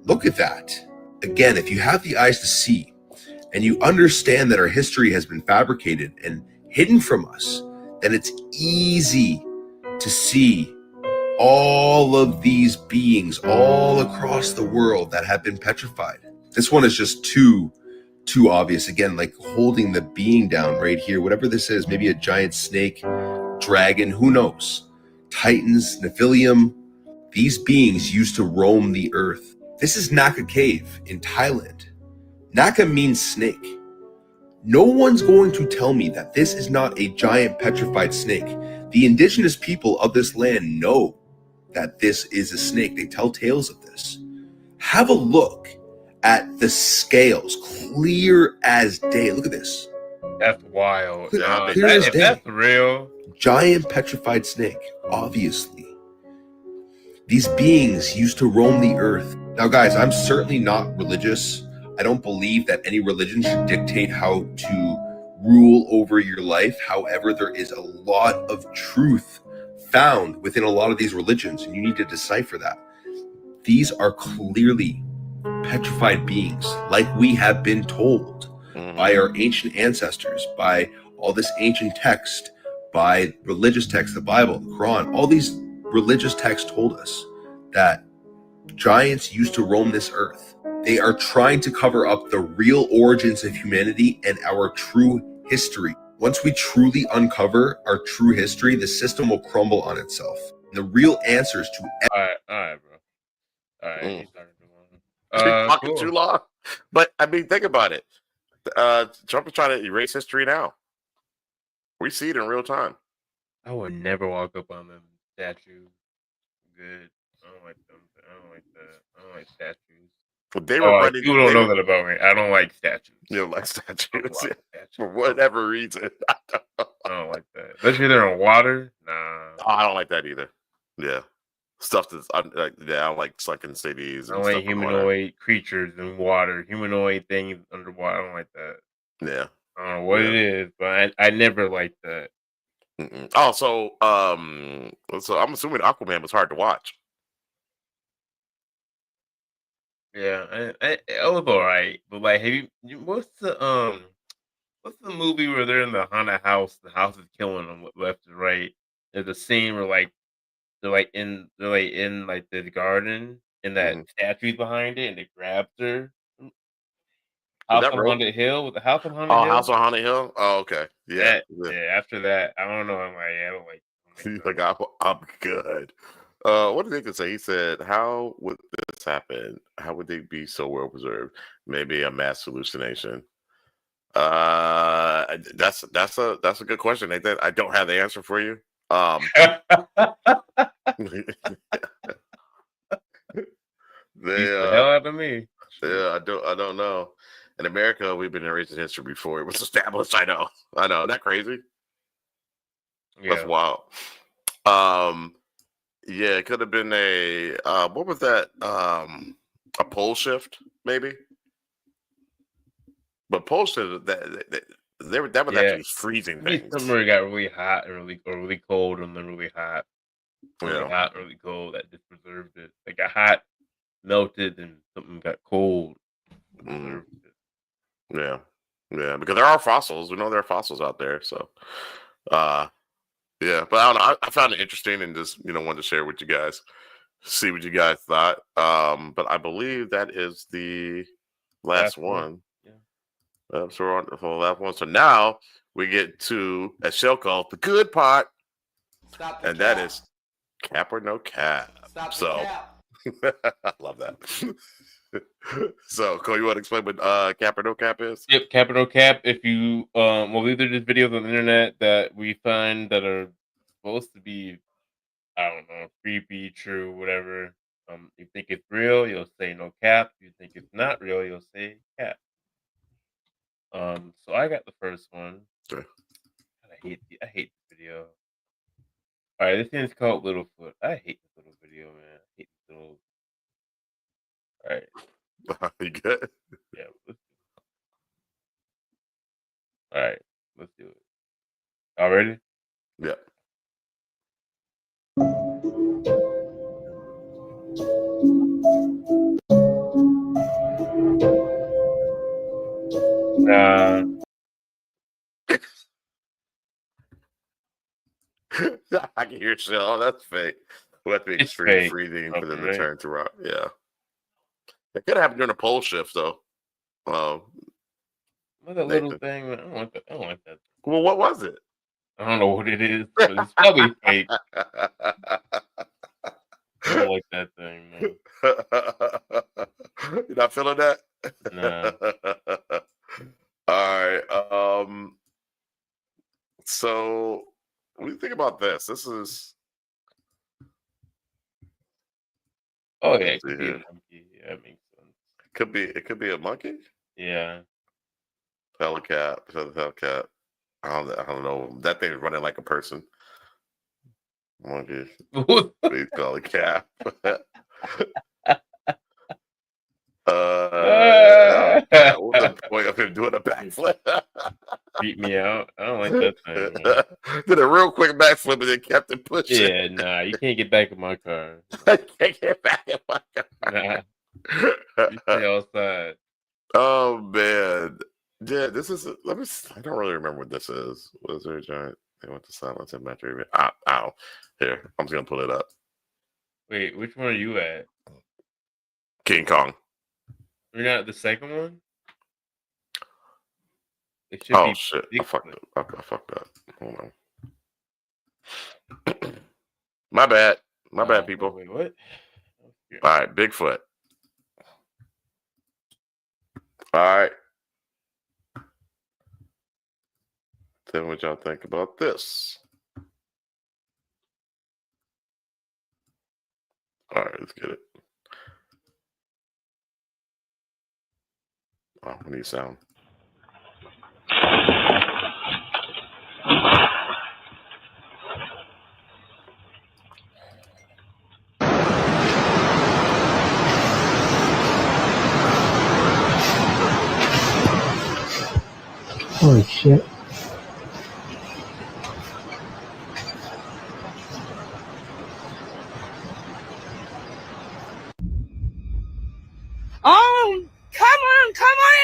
Look at that. Again, if you have the eyes to see and you understand that our history has been fabricated and hidden from us, then it's easy to see all of these beings all across the world that have been petrified. This one is just too obvious. Again, like holding the being down right here, whatever this is, maybe a giant snake, dragon, who knows? Titans, Nephilim, these beings used to roam the earth. This is Naka Cave in Thailand. Naka means snake. No one's going to tell me that this is not a giant petrified snake. The indigenous people of this land know that this is a snake. They tell tales of this. Have a look at the scales, clear as day. Look at this. That's wild. Clear as day. That's real. Giant petrified snake, obviously. These beings used to roam the earth. Now, guys, I'm certainly not religious. I don't believe that any religion should dictate how to rule over your life. However, there is a lot of truth found within a lot of these religions, and you need to decipher that. These are clearly petrified beings, like we have been told by our ancient ancestors, by all this ancient text, by religious texts, the Bible, the Quran. All these religious texts told us that giants used to roam this earth. They are trying to cover up the real origins of humanity and our true history. Once we truly uncover our true history, the system will crumble on itself. The real answers to all right, bro. All right, He's talking too long. But I mean, think about it. Trump is trying to erase history now. We see it in real time. I would never walk up on them statues. Good. I don't like them. I don't like that. I don't like statues. But they were running. People don't know that about me. I don't like statues. You don't like statues, statues. for whatever reason. I don't like that. Especially they're in water. Nah. Oh, I don't like that either. Yeah. Stuff that's I don't like sunken cities. I And don't stuff like in water. humanoid creatures in water, humanoid things underwater. I don't like that. Yeah. I don't know what it is, but I never liked that. Mm-mm. Oh, so I'm assuming Aquaman was hard to watch. Yeah, it was alright, but like, what's the movie where they're in the haunted house? The house is killing them left and right. There's a scene where like they're in like the garden and that statue's behind it, and it grabs her. House on Haunted Hill with the House on Haunted Hill. House on Haunted Hill. Oh, okay. Yeah. After that, I don't know. I'm like, I don't like. Like I'm good. What did they say? He said, "How would this happen? How would they be so well preserved? Maybe a mass hallucination." That's a good question, Nathan. I don't have the answer for you. The hell out of me. Yeah, I don't know. In America, we've been in recent history before it was established. I know. Isn't that crazy? Yeah. That's wild. Yeah, it could have been a what was that? A pole shift, maybe. But pole shift that was actually freezing things. Something where it got really hot and really cold, and then really hot. Really hot, really cold. That just preserved it. Like got hot, melted, and something got cold. Yeah, because there are fossils. We know there are fossils out there. So, yeah. But I don't know. I found it interesting and just wanted to share with you guys, see what you guys thought. But I believe that is the last one. Yeah. So we're on the last one. So now we get to a show called The Good Part, and that is Cap or No Cap. I love that. So, Cole, you want to explain what Cap or No Cap is? Yep, Cap or No Cap. If you well, either there's videos on the internet that we find that are supposed to be, I don't know, creepy, true, whatever. If you think it's real, you'll say no cap. If you think it's not real, you'll say cap. So I got the first one. Sure. I hate the video. All right, this thing's called Littlefoot. I hate this little video, man. I hate this little. All right. You good? Yeah. All right, let's do it. All ready? Yeah. I can hear shit. Oh, that's fake. We'll have to be extreme freezing for them to turn to rock. Yeah. It could have happened during a pole shift, though. What's that little thing? I don't want that. I don't want that. Well, what was it? I don't know what it is, but it's probably fake. I don't like that thing, man. You're not feeling that? Nah. All right. So what do you think about this? This is. Oh yeah, it could be a monkey. Yeah, that makes sense. It could be a monkey. Yeah. Hellcat. I don't know. That thing is running like a person. Monkey. They call it cap. What's the point of him doing a backflip? Beat me out. I don't like that thing. Did a real quick backflip and then kept it pushing. Yeah, nah, you can't get back in my car. I can't get back in my car. Nah. You stay outside. Oh man. Yeah, this is. I don't really remember what this is. What is there, giant? They went to silence and battery. Ow. Here, I'm just gonna pull it up. Wait, which one are you at? King Kong. You're not the second one? It should be shit! I fucked up. Hold on. My bad, people. Wait, what? All right, Bigfoot. All right. Tell me what y'all think about this. All right, let's get it. Oh, we need sound. Holy shit. Oh, come on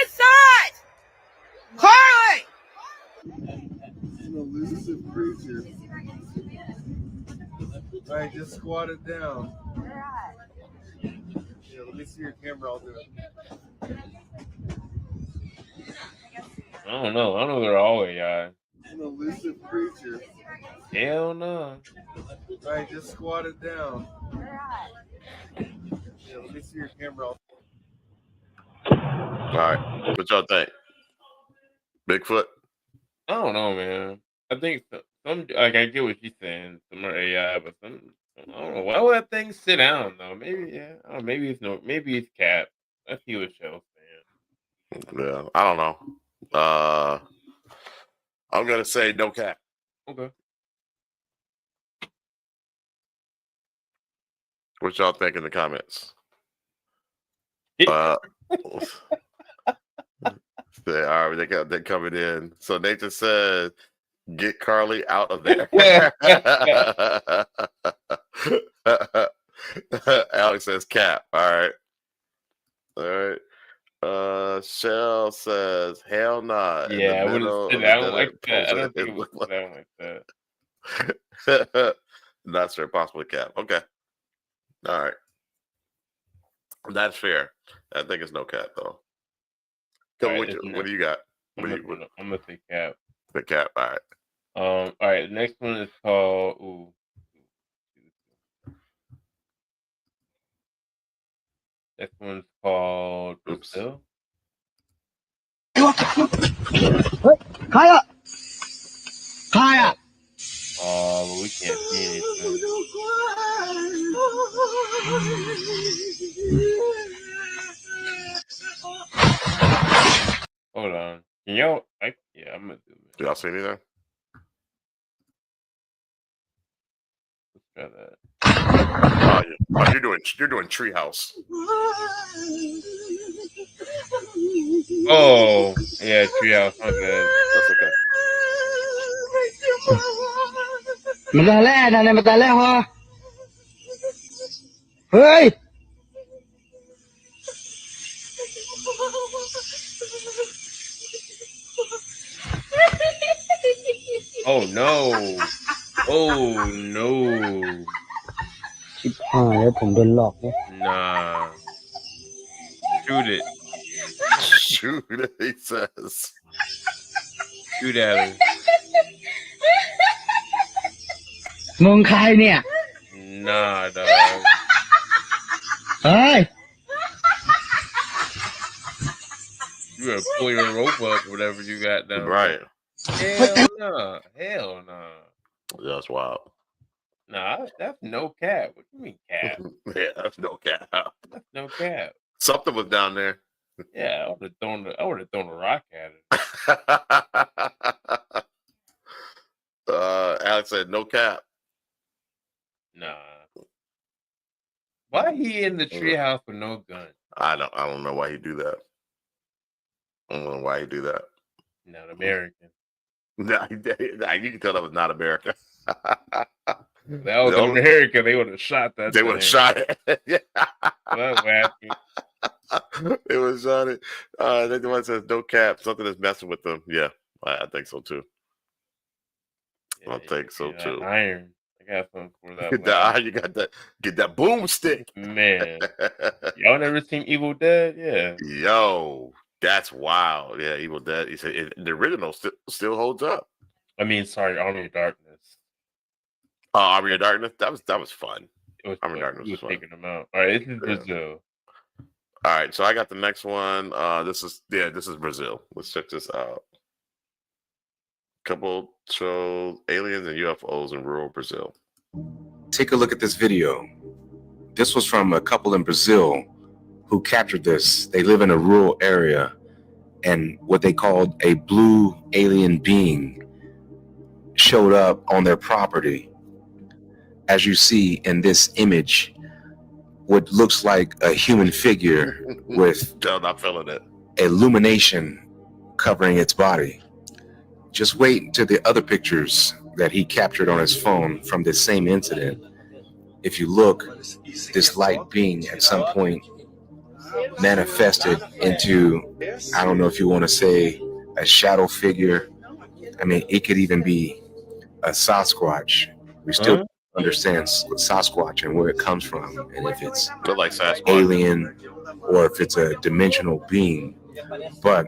inside! Carly! An elusive creature. All right, just squat it down. Yeah, let me see your camera. I'll do it. I don't know. I know they're all AI. An elusive creature. Hell no. All right, just squat it down. Yeah, let me see your camera. All right, what y'all think? Bigfoot? I don't know, man. I think some like I get what she's saying. Some are AI, but some I don't know. Why would that thing sit down though? Maybe maybe it's Cap. Let's see what Shell's saying. Yeah, I don't know. I'm gonna say no cap. Okay. What y'all think in the comments? All right, they're coming in. So Nathan said, "Get Carly out of there." Alex says, "Cap." All right. Shell says, "Hell nah." Yeah, I wouldn't sit down like that. I don't think it would sit down like that. Not sure, possibly Cap. Okay. All right. That's fair. I think it's no Cap though. All right, What do you got? I'm gonna say Cap. The Cap. All right. All right. The next one is called. Next one's called Brazil. Kaya! But we can't see anything. Hold on. Can y'all? Yeah, I'm gonna do it. Do y'all see anything? Let's try that. You're doing Treehouse. Oh, yeah, Treehouse. My bad. That's okay. Hey! Oh no! Oh no! Nah. Shoot it. Shoot it, he says. Shoot at him. มึงใครเนี่ย Nah, dog. เฮ้ย You gotta pull your rope up, whatever you got down. Right. Hell no. Hell no. That's wild. Nah, that's no cap. What do you mean cap? Yeah, that's no cap. That's no cap. Something was down there. Yeah, I would have thrown a rock at it. Alex said no cap. Nah. Why he in the treehouse with no gun? I don't know why he do that. I don't know why he do that. Not American. Nah, you can tell that was not America. That was America. They would have shot that. They would have shot it. Yeah. That's wacky. It was shot it. The one says no cap. Something is messing with them. Yeah, I think so too. Yeah, I think so too. Iron. I got something for that. You got that. Get that boomstick, man. Y'all never seen Evil Dead? Yeah. Yo, that's wild. Yeah, Evil Dead. He said the original still holds up. I mean, sorry, Army of Darkness. Army of Darkness. That was fun. Army of Darkness was fun. Taking them out. All right, this is Brazil. All right, so I got the next one. This is Brazil. Let's check this out. Couple shows aliens and UFOs in rural Brazil. Take a look at this video. This was from a couple in Brazil who captured this. They live in a rural area, and what they called a blue alien being showed up on their property. As you see in this image, what looks like a human figure with I'm not feeling it. illumination covering its body. Just wait until the other pictures that he captured on his phone from this same incident. If you look, this light being at some point manifested into, I don't know if you want to say a shadow figure. I mean, it could even be a Sasquatch. We still understand Sasquatch and where it comes from, and if it's like Sasquatch, alien or if it's a dimensional being. But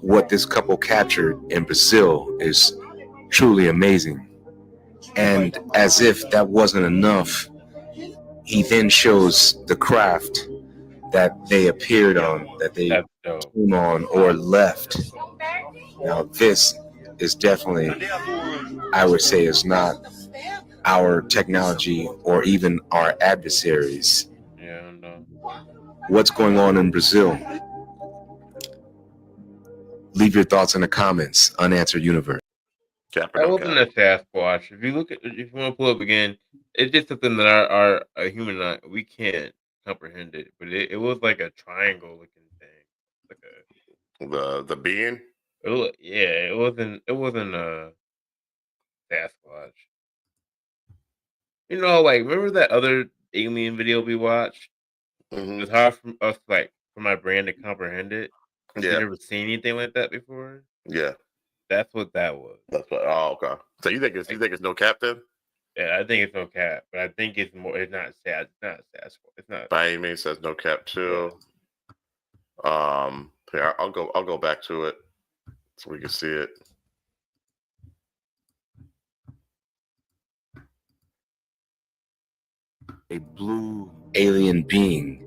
what this couple captured in Brazil is truly amazing. And as if that wasn't enough, he then shows the craft that they appeared on, that they came on or left. Now, this is definitely, I would say, is not our technology or even our adversaries. Yeah, no. What's going on in Brazil? Leave your thoughts in the comments. Unanswered Universe. That wasn't a Sasquatch. If you look at, if you want to pull up again, it's just something that our human eye, we can't comprehend it. But it was like a triangle looking thing, like the being. It wasn't a Sasquatch. You know, like remember that other alien video we watched? It's hard for us, like for my brain to comprehend it. Yeah. You never seen anything like that before. Yeah. That's what that was. That's what. Oh, okay. So you think it's no cap then? Yeah, I think it's no cap, but I think it's more. It's not sad. It's not Sasquatch. It's not. By any means, says no cap too. Here, I'll go back to it so we can see it. A blue alien being.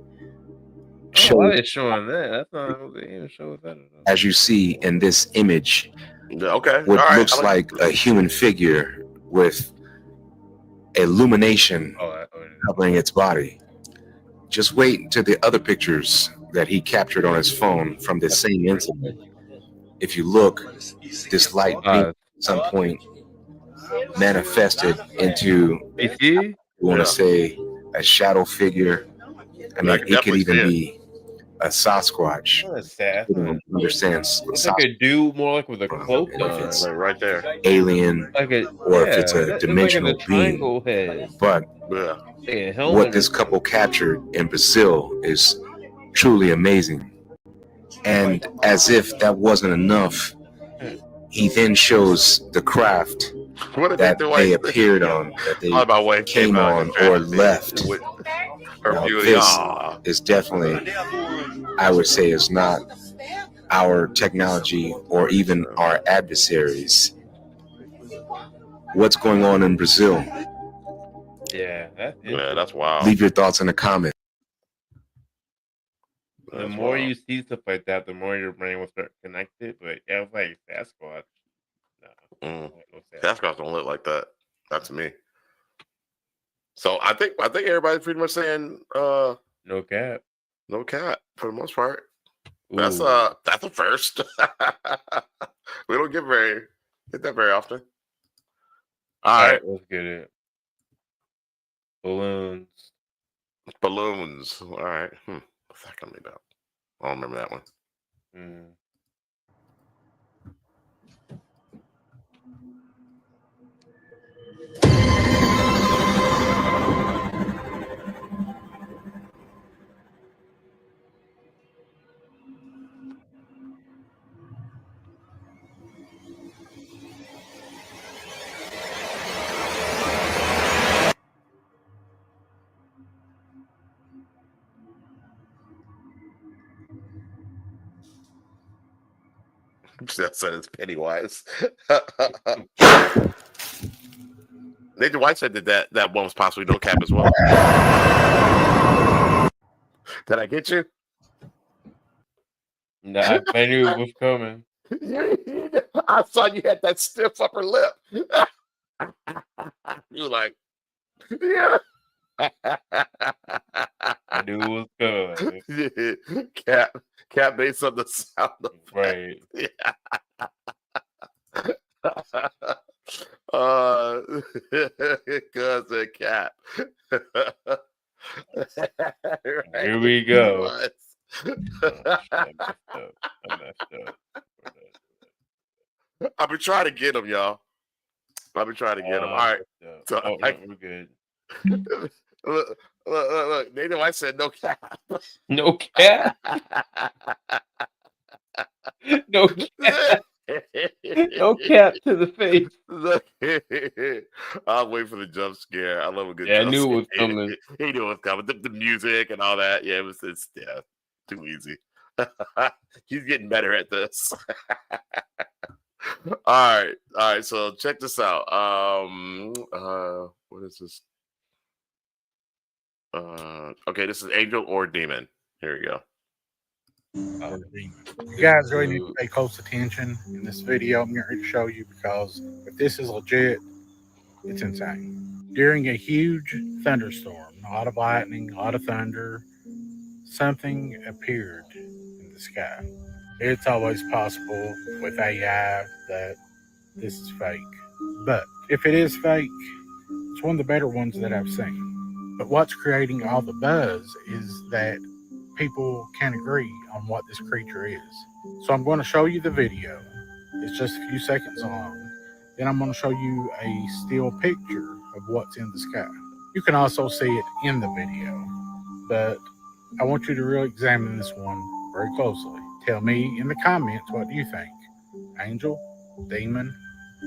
Why they showing that? That's not what they even show that. As you see in this image, okay, what looks like a human figure with illumination covering its body. Just wait until the other pictures that he captured on his phone from this same incident. If you look, this light being at some point manifested into, you want to say, a shadow figure. I mean, it could even be a Sasquatch. You don't understand. It's like a dude more like with a cloak on. If it's right there, alien, like or if it's a dimensional being. Head. But what this couple captured in Brazil is truly amazing. And as if that wasn't enough, he then shows the craft that they appeared on, that they came on or left. Now, this is definitely, I would say, is not our technology or even our adversaries. What's going on in Brazil? Yeah, that's wild. Leave your thoughts in the comments. The more you see stuff like that, the more your brain will start connected. But yeah, it's like Sasquatch. No, Sasquatch don't look like that. Not to me. So I think everybody's pretty much saying no cap. No cap for the most part. That's a first. We don't get that very often. All right, let's get it. Balloons. All right. What's that gonna be about? I don't remember that one. That said it's Pennywise. Nathan White said that one was possibly no cap as well. Did I get you? Nah, I knew it was coming. I saw you had that stiff upper lip. You were like, yeah. I knew it was good. Yeah. Cat made something sound right. Yeah. Cause a cat. Right. Here we go. I've been trying to get him, y'all. I've been trying to get him. All right. So no, we're good. Look. Native White said no cap. No cap. No cap. No cap to the face. Look, I'll wait for the jump scare. I love a good Yeah, I jump knew it scare. was coming. He knew it was coming. The music and all that. Yeah, it's too easy. He's getting better at this. All right. So check this out. What is this? Okay, this is angel or demon. Here we go. You guys really need to pay close attention in this video I'm going to show you, because if this is legit, it's insane. During a huge thunderstorm, a lot of lightning, a lot of thunder, something appeared in the sky. It's always possible with AI that this is fake. But if it is fake, it's one of the better ones that I've seen. But what's creating all the buzz is that people can't agree on what this creature is. So I'm going to show you the video. It's just a few seconds long. Then I'm going to show you a still picture of what's in the sky. You can also see it in the video, but I want you to really examine this one very closely. Tell me in the comments, what do you think? Angel, demon,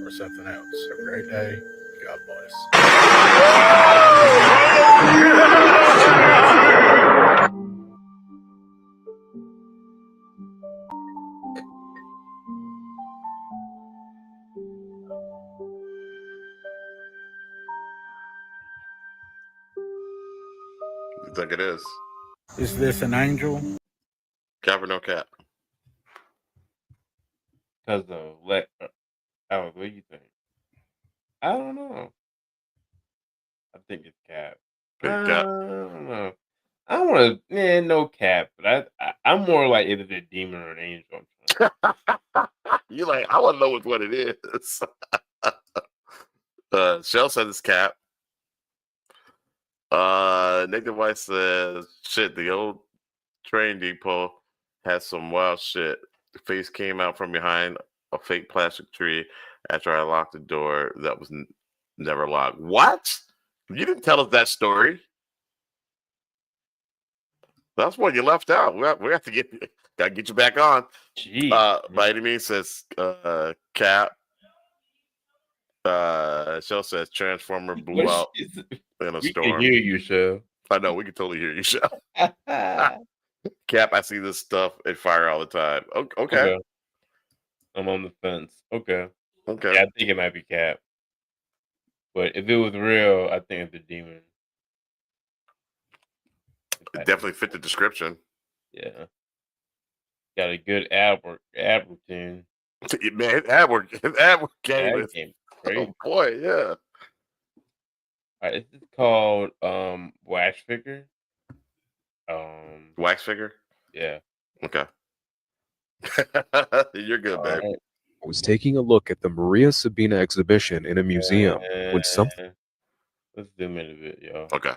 or something else? Have a great day. God bless. You think it is? Is this an angel? Cap or no cap? Because Alex, what do you think? I don't know. I think it's cap. Cap. I don't know. I don't want to. No cap. But I'm more like is it a demon or an angel? You like? I want to know what it is. Shell said it's cap. Naked White says, shit, the old train depot has some wild shit. The face came out from behind a fake plastic tree after I locked the door that was never locked. What? You didn't tell us that story. That's what you left out. We have to get you back on. By any means says cap. Shell says Transformer blew out in a storm. We can hear you, Shell. I know, we can totally hear you, Shell. Cap, I see this stuff at fire all the time. Okay. I'm on the fence. Okay. Yeah, I think it might be Cap. But if it was real, I think it's a demon. It definitely fit the description. Yeah. Got a good ad routine. Man, ad work came with. Great. Oh boy, yeah. All right, this is called Wax Figure. Wax Figure? Yeah. Okay. You're good, babe. Right. I was taking a look at the Maria Sabina exhibition in a museum when something. Let's zoom in a bit, y'all. Okay.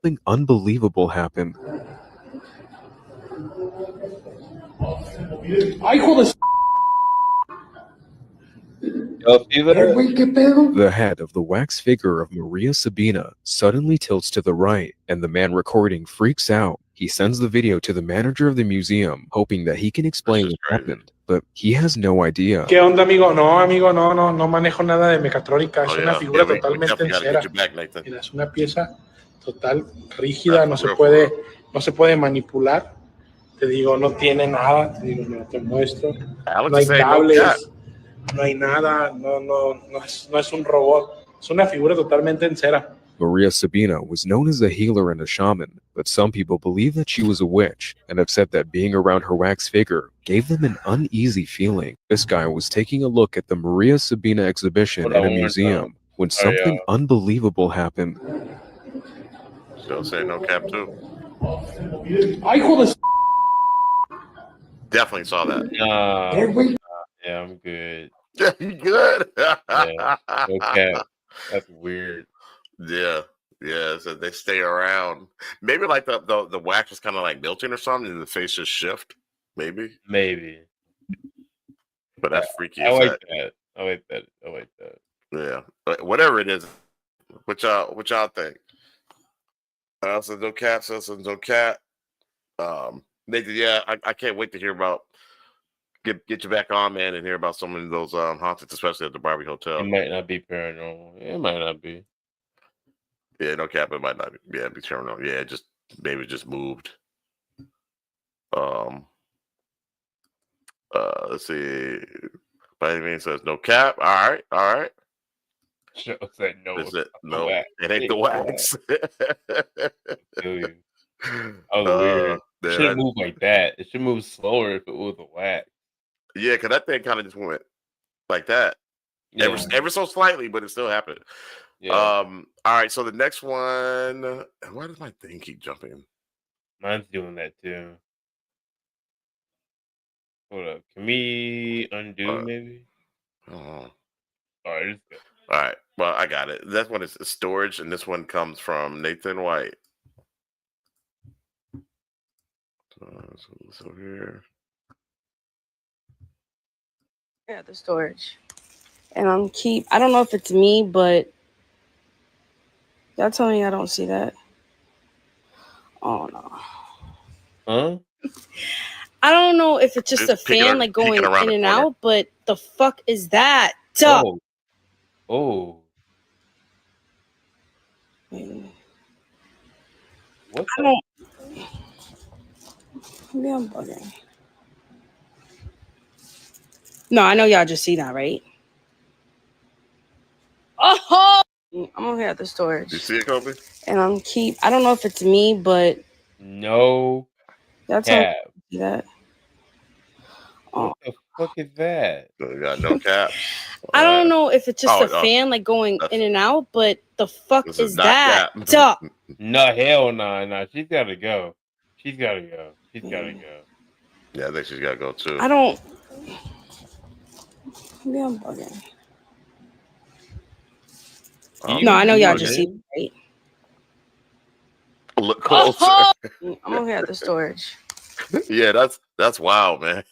Something unbelievable happened. The head of the wax figure of Maria Sabina suddenly tilts to the right, and the man recording freaks out. He sends the video to the manager of the museum, hoping that he can explain what happened, but he has no idea. ¿Qué onda, amigo? No, no manejo nada de mecatrónica. Es una figura totalmente en cera. Mira, es una pieza total rígida, no se puede manipular. Te digo, no tiene nada. Te digo, mira, te muestro. No hay cables, no hay nada. No es un robot. Es una figura totalmente en cera. Maria Sabina was known as a healer and a shaman, but some people believe that she was a witch and have said that being around her wax figure gave them an uneasy feeling. This guy was taking a look at the Maria Sabina exhibition in a museum when something unbelievable happened. Still say no cap too. I call this. Definitely saw that. Yeah, I'm good. Yeah, you good? Yeah, no cap. That's weird. Yeah, so they stay around. Maybe like the wax was kind of like melting or something, and the face just shift. Maybe. But that's freaky. I as like heck. that. I like that. Yeah, but whatever it is, what y'all think? So no cat. So no cat. Nathan, yeah, I can't wait to hear about. Get you back on, man, and hear about some of those hauntings, especially at the Barbie Hotel. It might not be paranormal. It might not be. Yeah, no cap. It might not be. Yeah, be paranormal. Yeah, maybe just moved. Let's see. By any means, says no cap. All right. Show said no. Is it no? Wax. It ain't the wax. That was weird. It shouldn't move like that. It should move slower if it was a wax. Yeah, because that thing kind of just went like that. Yeah. Ever so slightly, but it still happened. Yeah. All right, so the next one. Why does my thing keep jumping? Mine's doing that too. Hold up. Can we undo maybe? All right. Well, I got it. That one is storage, and this one comes from Nathan White. So here. Yeah, the storage. And I don't know if it's me, but y'all tell me I don't see that. Oh no. Huh? I don't know if it's just a fan like going in and out, but the fuck is that? Oh. What? I don't. Maybe I'm bugging. No, I know y'all just see that, right? Oh, I'm over here at the storage. You see it, Kobe? And I don't know if it's me, but no. Y'all tell me I don't see that. What the fuck is that? You got no cap. I don't know if it's just a fan like going in and out, but the fuck is that? No, hell no. No, she's gotta go. She's gotta go. Yeah, I think she's gotta go too. I don't. Maybe I'm bugging. No, I know y'all just see it, right? Look closer. I'm over here at the storage. Yeah, that's wild, man.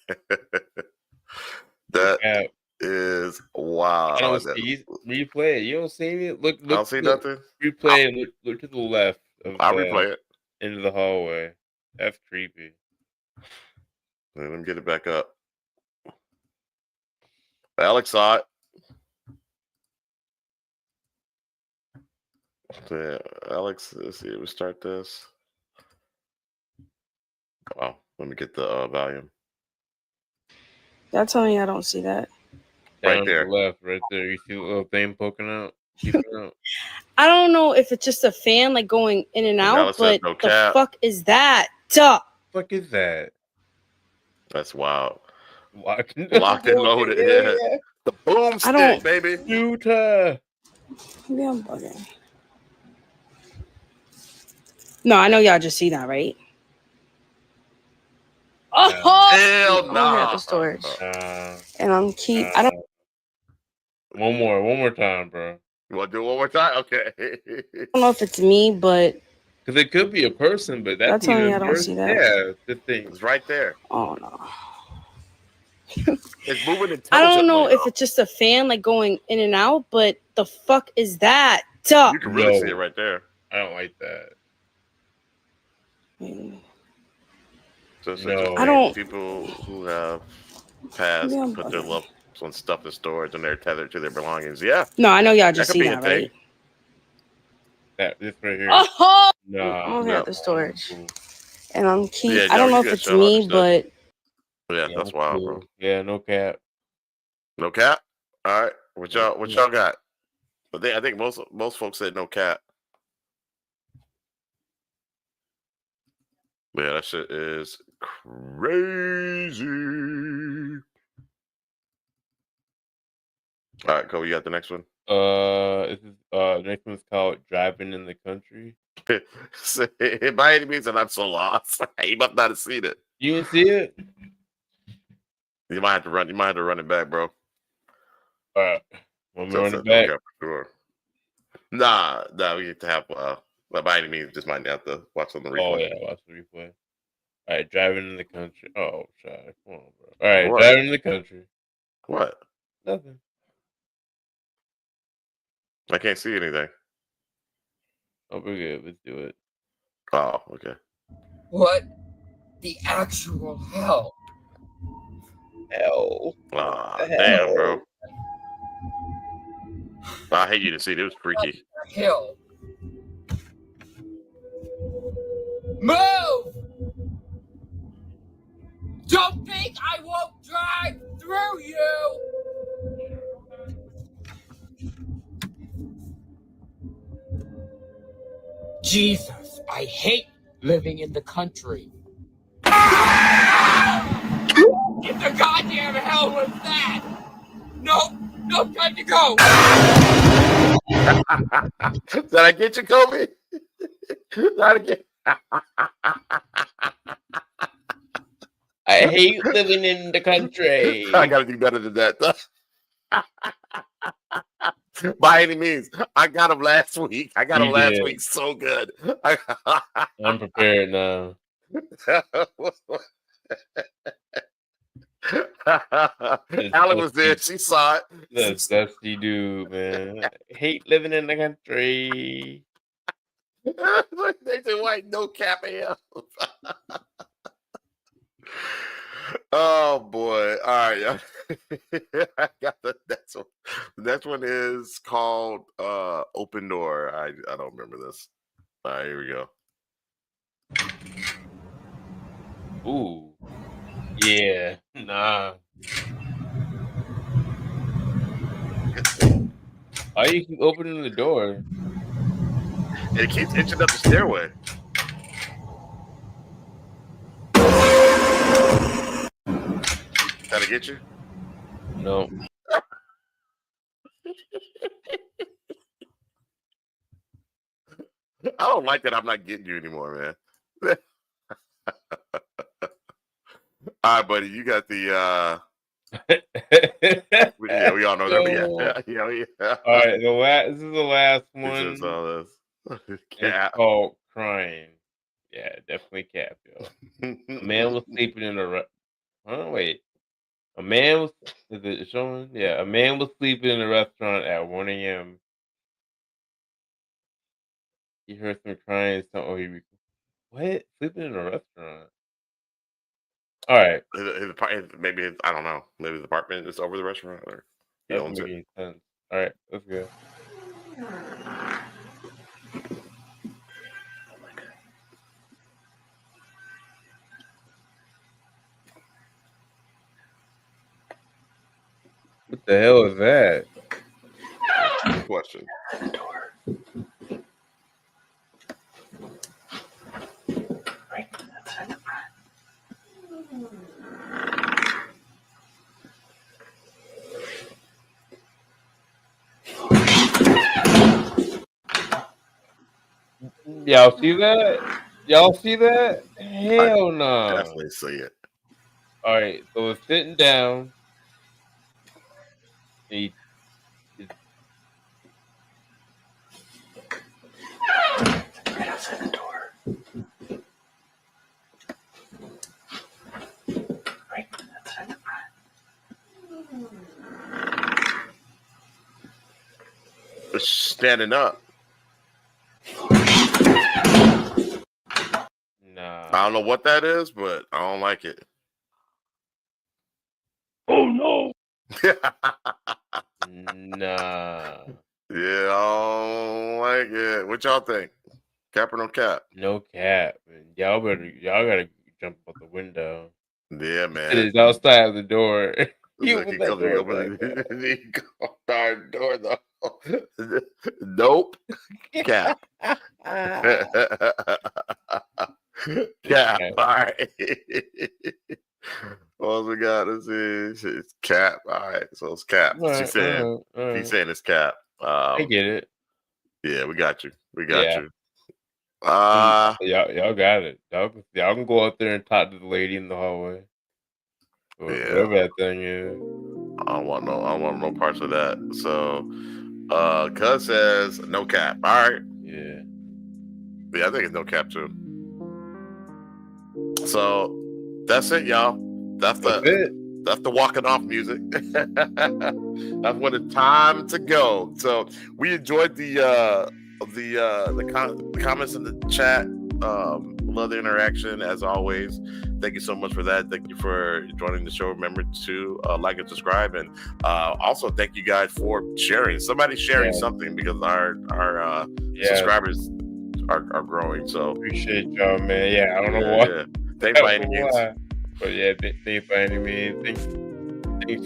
That is wild. I don't see replay it. You don't see it? Look, I don't see nothing. Replay and look to the left. I'll replay it. Into the hallway. That's creepy. Let me get it back up. Alex saw it. So, Alex, let's see. We start this. Wow. Let me get the volume. Y'all tell me I don't see that. Right there. To the left, right there. You see the little thing poking out? I don't know if it's just a fan like going in and out, but no the cap. fuck is that? Fuck is that? That's wild. Locked and loaded. Yeah. The boomstick, baby. Utah. Maybe I'm bugging. No, I know y'all just see that, right? Hell I'm over at the storage. And I don't. One more time, bro. You want to do it one more time? Okay. I don't know if it's me, but because it could be a person, but that's telling me even I don't worse. see that. Yeah, the thing is right there. Oh no. It's moving intelligently. I don't know if it's just a fan like going in and out, but the fuck is that? You can really see it right there. I don't like that. So it's No. just I don't- people who have passed Maybe I'm put their loved ones stuff in storage and they're tethered to their belongings. Yeah. No, I know y'all just could see be a that, thing. right? This right here. No, I'm over here no. at the storage, and I Yeah, don't no, know you if good, it's Joe, me, understood. but Yeah, that's wild, bro. Yeah, no cap. No cap. All right, what y'all got? But I think most folks said no cap. Yeah, that shit is crazy. All right, Cole, you got the next one? This is the next one's called Driving in the Country. By any means, and I'm so lost. You must not have seen it. You didn't see it? You might have to run. You might have to run it back, bro. All right, want me to run it back? For sure. Nah, we get to have. By any means, just might have to watch on the replay. Oh yeah, watch the replay. All right, Driving in the Country. Oh, shit. Come on, bro. All right, What? Driving in the Country. What? Nothing. I can't see anything. Oh, we're good. Let's do it. Oh, okay. What the actual hell? Hell. Ah, damn, bro. I hate you to see it. It was freaky. Hell. Move! Don't think I won't drive through you! Jesus, I hate living in the country. Get the goddamn hell with that! No time to go! Did I get you, Kobe? Not again. I hate living in the country. I gotta do better than that. By any means, I got him last week. I got him last week so good. I'm prepared now. Alan was there. She saw it. That's dusty dude, man. I hate living in the country. They do white no cap AF. Oh boy! All right, I got the next one. The next one is called "Open Door." I don't remember this. All right, here we go. Ooh, yeah, nah. Why you keep opening the door? It keeps inching up the stairway. Gotta get you? No. I don't like that I'm not getting you anymore, man. All right, buddy, you got the yeah, we all know that. Yeah. All right, this is the last one. This is all this. It's called Crying. Yeah, definitely Cap, yo. A man was sleeping in a wait. A man was is it showing? Yeah, a man was sleeping in a restaurant at 1 a.m. He heard some crying. What? Sleeping in a restaurant? All right. Maybe I don't know. Maybe his apartment is over the restaurant, or he Doesn't owns make it. any sense. All right, let's go. What the hell is that? Good question. Y'all see that? Y'all see that? Hell no. Definitely see it. All right, so it's sitting down. He Right outside the door. Right outside the front. It's standing up. Nah. I don't know what that is, but I don't like it. Oh no. Nah. Yeah, I don't like it. What y'all think? Cap or no cap? No cap. Man. Y'all gotta jump out the window. Yeah, man. It is outside the door. You Look, open he that comes door open back up. he goes our door though. Nope. Cap. Cap. All right. All we got is it's Cap. All right, so it's Cap. She's saying he's saying it's Cap. I get it. Yeah, we got you. We got Yeah. you. Y'all got it. Y'all can go out there and talk to the lady in the hallway. Whatever that thing is. I don't want no parts of that. So Cuz says no cap. All right. Yeah. Yeah, I think it's no cap too. So that's it, y'all. That's the walking off music. That's when it's time to go. So we enjoyed the comments in the chat. Love the interaction as always. Thank you so much for that. Thank you for joining the show. Remember to like and subscribe, and also thank you guys for sharing. Somebody's sharing something because our subscribers are growing. So appreciate y'all, man. Yeah, I don't know what. Yeah. Thanks by any means. But yeah, thanks by any means. Thanks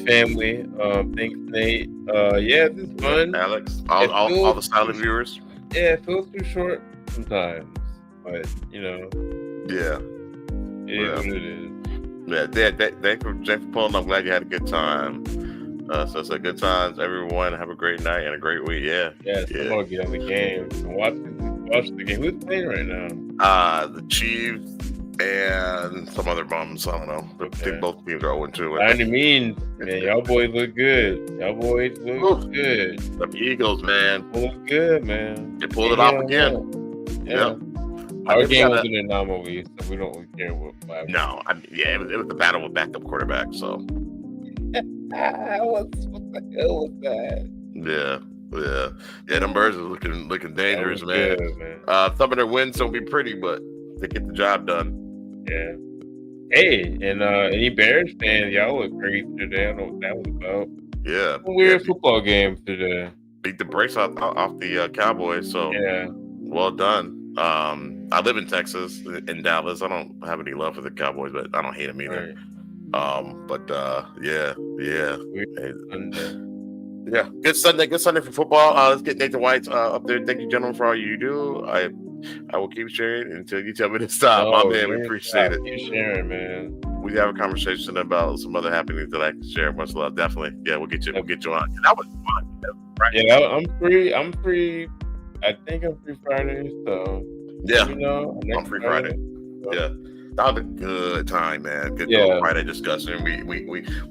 family. Thanks Nate. Yeah, this is fun. Alex, all the silent viewers. Yeah, it feels too short sometimes, but you know. Yeah. It is what it is. Yeah, thanks for pulling. I'm glad you had a good time. So it's a good times, everyone. Have a great night and a great week. Yeah. Yeah, so I'm gonna get on the game and watch the game. Who's playing right now? The Chiefs and some other bums. I don't know. I think both teams are 0-2. By any means, man, y'all boys look good. Y'all boys look good. The Eagles, man. Look good, man. They pulled it off again. Yeah. Our game was an anomaly, so we don't really care what. No, it was the battle with backup quarterback. So. What the hell was that? Yeah. Them birds are looking dangerous, man. Good, man. Some of their wins don't be pretty, but they get the job done. Yeah. Hey, and any Bears fans, y'all look crazy today. I don't know what that was about. Yeah. Weird football game today. Beat the brakes off the Cowboys. So yeah, well done. I live in Texas, in Dallas. I don't have any love for the Cowboys, but I don't hate them either. Right. Yeah. Yeah, good Sunday for football. Let's get Nathan White up there. Thank you, gentlemen, for all you do. I will keep sharing until you tell me to stop. My man, we appreciate it. Keep sharing, man. We have a conversation about some other happenings that I can share. Much love, definitely. Yeah, we'll get you on. That was fun, right? Yeah, I'm free. I think I'm free Friday, so yeah, I'm free Friday. Yeah. That was a good time, man. Good little Friday discussion.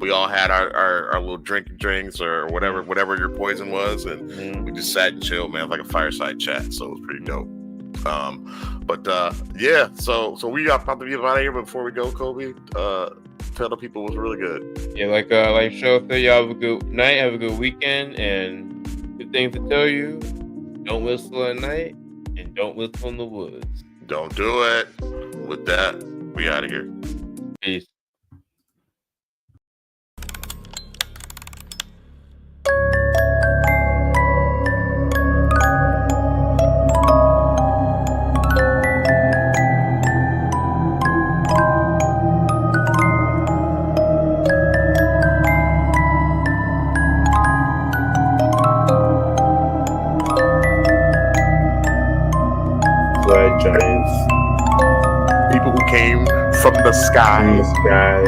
We all had our little drinks or whatever your poison was, and we just sat and chilled, man, like a fireside chat. So it was pretty dope. So we got about to be out of here. But before we go, Kobe, tell the people it was really good. Yeah, like Cheryl said, y'all have a good night, have a good weekend, and good things to tell you: don't whistle at night, and don't whistle in the woods. Don't do it. With that, we out of here. Peace. Giants. People who came from the sky. Yeah.